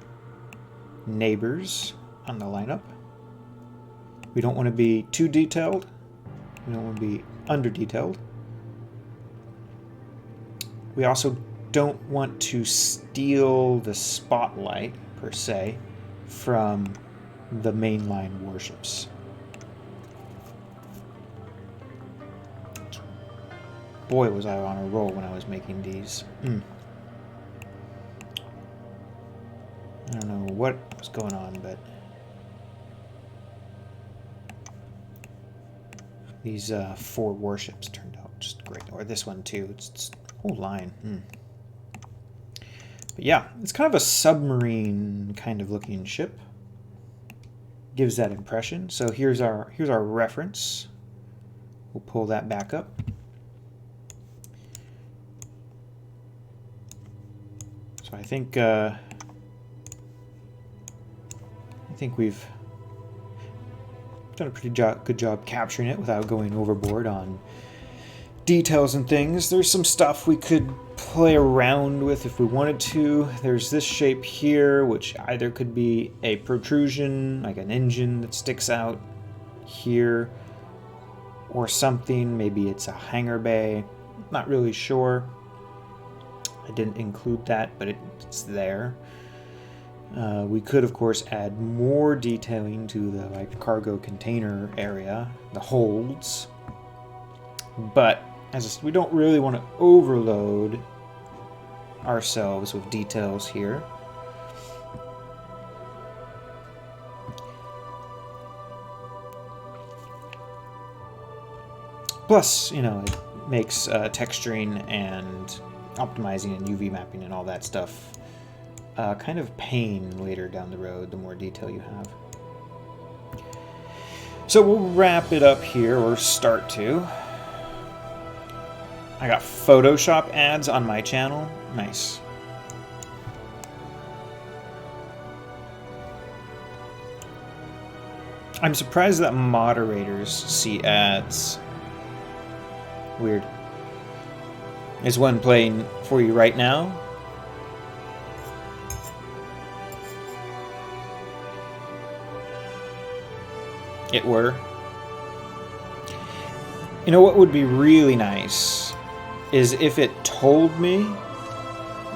neighbors on the lineup. We don't want to be too detailed. We don't want to be under-detailed. We also don't want to steal the spotlight, per se, from the mainline warships. Boy, was I on a roll when I was making these. I don't know what was going on, but these 4 warships turned out just great. Or this one too. It's a whole line. But yeah, it's kind of a submarine kind of looking ship. Gives that impression. So here's our reference. We'll pull that back up. So I think we've done a pretty good job capturing it without going overboard on details and things. There's some stuff we could play around with if we wanted to. There's this shape here, which either could be a protrusion, like an engine that sticks out here, or something. Maybe it's a hangar bay. Not really sure. I didn't include that, but it's there. We could, of course, add more detailing to the cargo container area, the holds. But we don't really want to overload ourselves with details here. Plus, it makes texturing and optimizing and UV mapping and all that stuff kind of pain later down the road, the more detail you have. So we'll wrap it up here, or start to. I got Photoshop ads on my channel. Nice. I'm surprised that moderators see ads. Weird. Is one playing for you right now? It were. You know what would be really nice is if it told me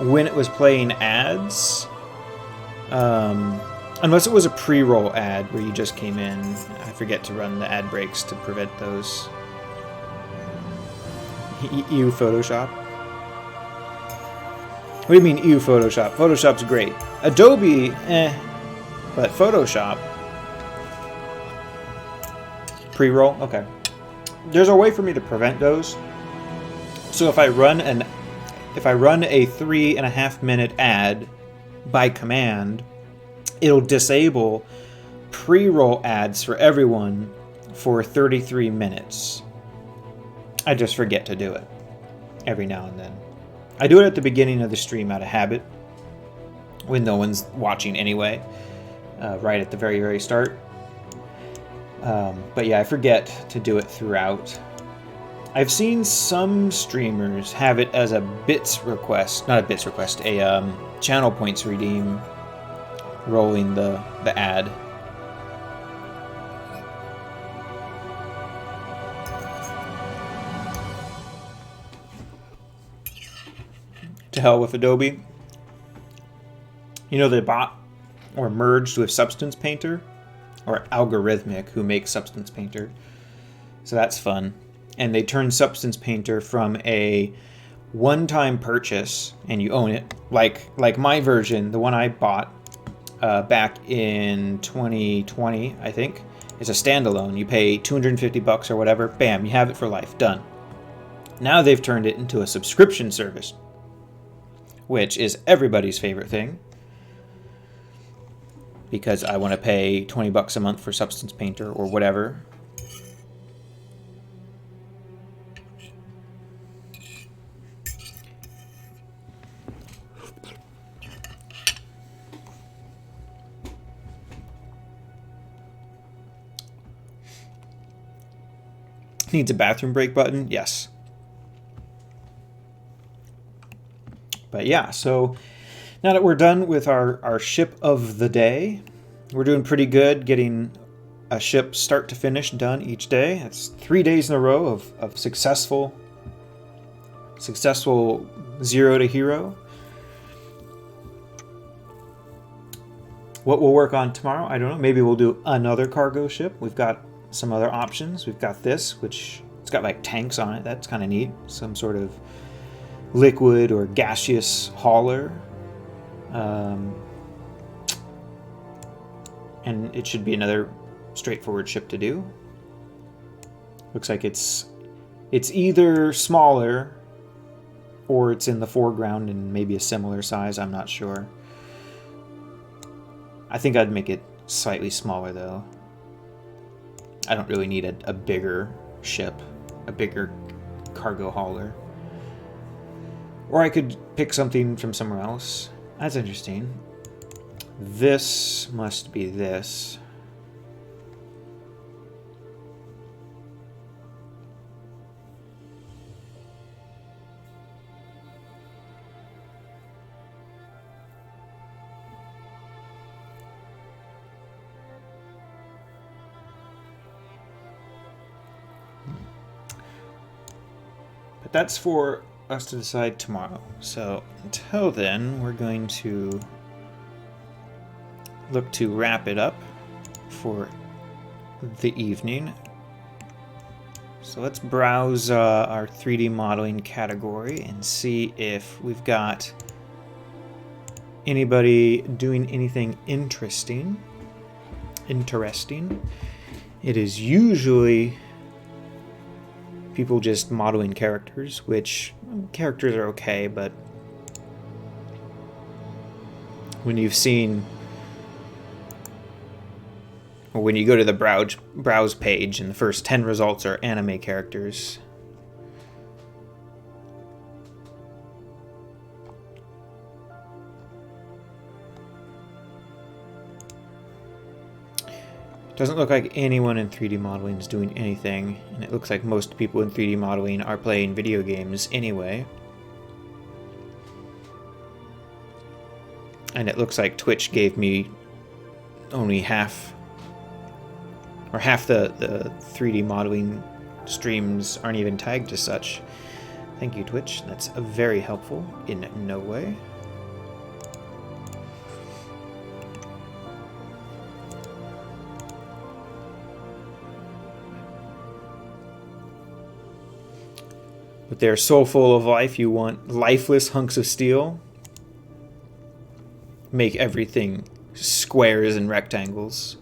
when it was playing ads. Unless it was a pre-roll ad where you just came in. I forget to run the ad breaks to prevent those. EU Photoshop? What do you mean EU Photoshop? Photoshop's great. Adobe, but Photoshop. Pre-roll? Okay. There's a way for me to prevent those. So if I run a 3.5 minute ad by command, it'll disable pre-roll ads for everyone for 33 minutes. I just forget to do it every now and then. I do it at the beginning of the stream out of habit, when no one's watching anyway, right at the very, very start. But yeah, I forget to do it throughout. I've seen some streamers have it as a bits request, not a bits request, a channel points redeem, rolling the ad. To hell with Adobe. You know, they bought or merged with Substance Painter, or Algorithmic, who makes Substance Painter. So that's fun. And they turned Substance Painter from a one-time purchase, and you own it, like my version, the one I bought back in 2020, I think, is a standalone. You pay $250 or whatever, bam, you have it for life, done. Now they've turned it into a subscription service, which is everybody's favorite thing, because I want to pay $20 a month for Substance Painter or whatever. Needs a bathroom break button? Yes. But yeah, so now that we're done with our ship of the day, we're doing pretty good getting a ship start to finish done each day. That's 3 days in a row of successful 0 to hero. What we'll work on tomorrow, I don't know. Maybe we'll do another cargo ship. We've got some other options. We've got this, which it's got like tanks on it. That's kind of neat. Some sort of liquid or gaseous hauler. And it should be another straightforward ship to do. Looks like it's either smaller or it's in the foreground and maybe a similar size. I'm not sure. I think I'd make it slightly smaller though. I don't really need a bigger ship, a bigger cargo hauler. Or I could pick something from somewhere else. That's interesting. This must be this. But that's for us to decide tomorrow. So until then, we're going to look to wrap it up for the evening. So let's browse our 3D modeling category and see if we've got anybody doing anything interesting. It is usually people just modeling characters, which characters are okay, but when you've seen, or when you go to the browse page and the first 10 results are anime characters, doesn't look like anyone in 3D modeling is doing anything, and it looks like most people in 3D modeling are playing video games anyway. And it looks like Twitch gave me only half the 3D modeling streams aren't even tagged as such. Thank you, Twitch. That's very helpful in no way. But they're so full of life, you want lifeless hunks of steel. Make everything squares and rectangles.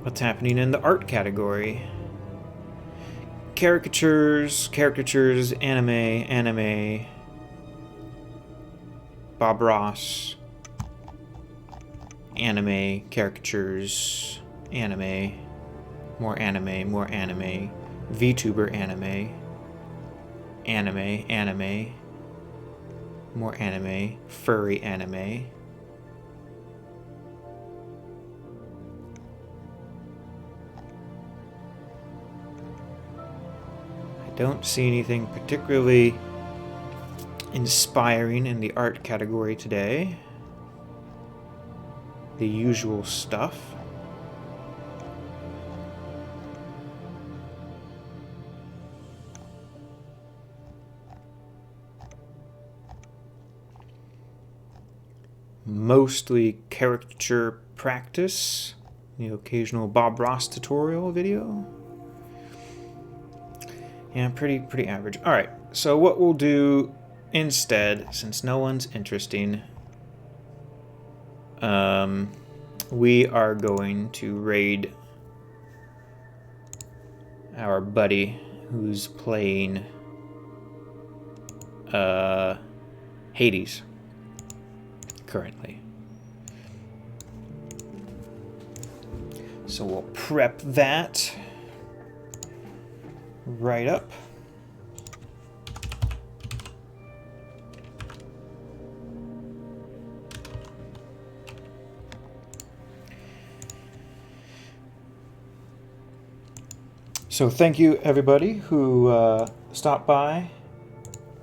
What's happening in the art category? Caricatures, anime, Bob Ross, anime, caricatures, anime, more anime, VTuber anime, more anime, furry anime, Don't see anything particularly inspiring in the art category today. The usual stuff. Mostly caricature practice. The occasional Bob Ross tutorial video. Yeah, pretty average. Alright, so what we'll do instead, since no one's interesting, we are going to raid our buddy who's playing Hades currently. So we'll prep that right up. So thank you everybody who stopped by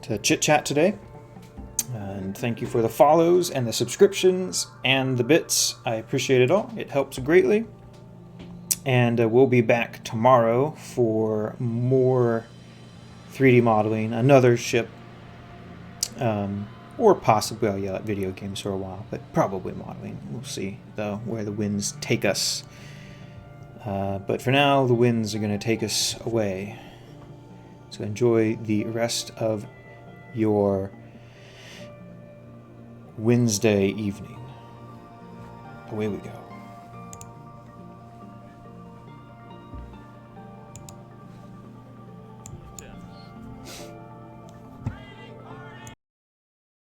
to chit chat today. And thank you for the follows and the subscriptions and the bits. I appreciate it all. It helps greatly. And we'll be back tomorrow for more 3D modeling, another ship, or possibly I'll yell at video games for a while, but probably modeling. We'll see, though, where the winds take us. But for now, the winds are going to take us away. So enjoy the rest of your Wednesday evening. Away we go.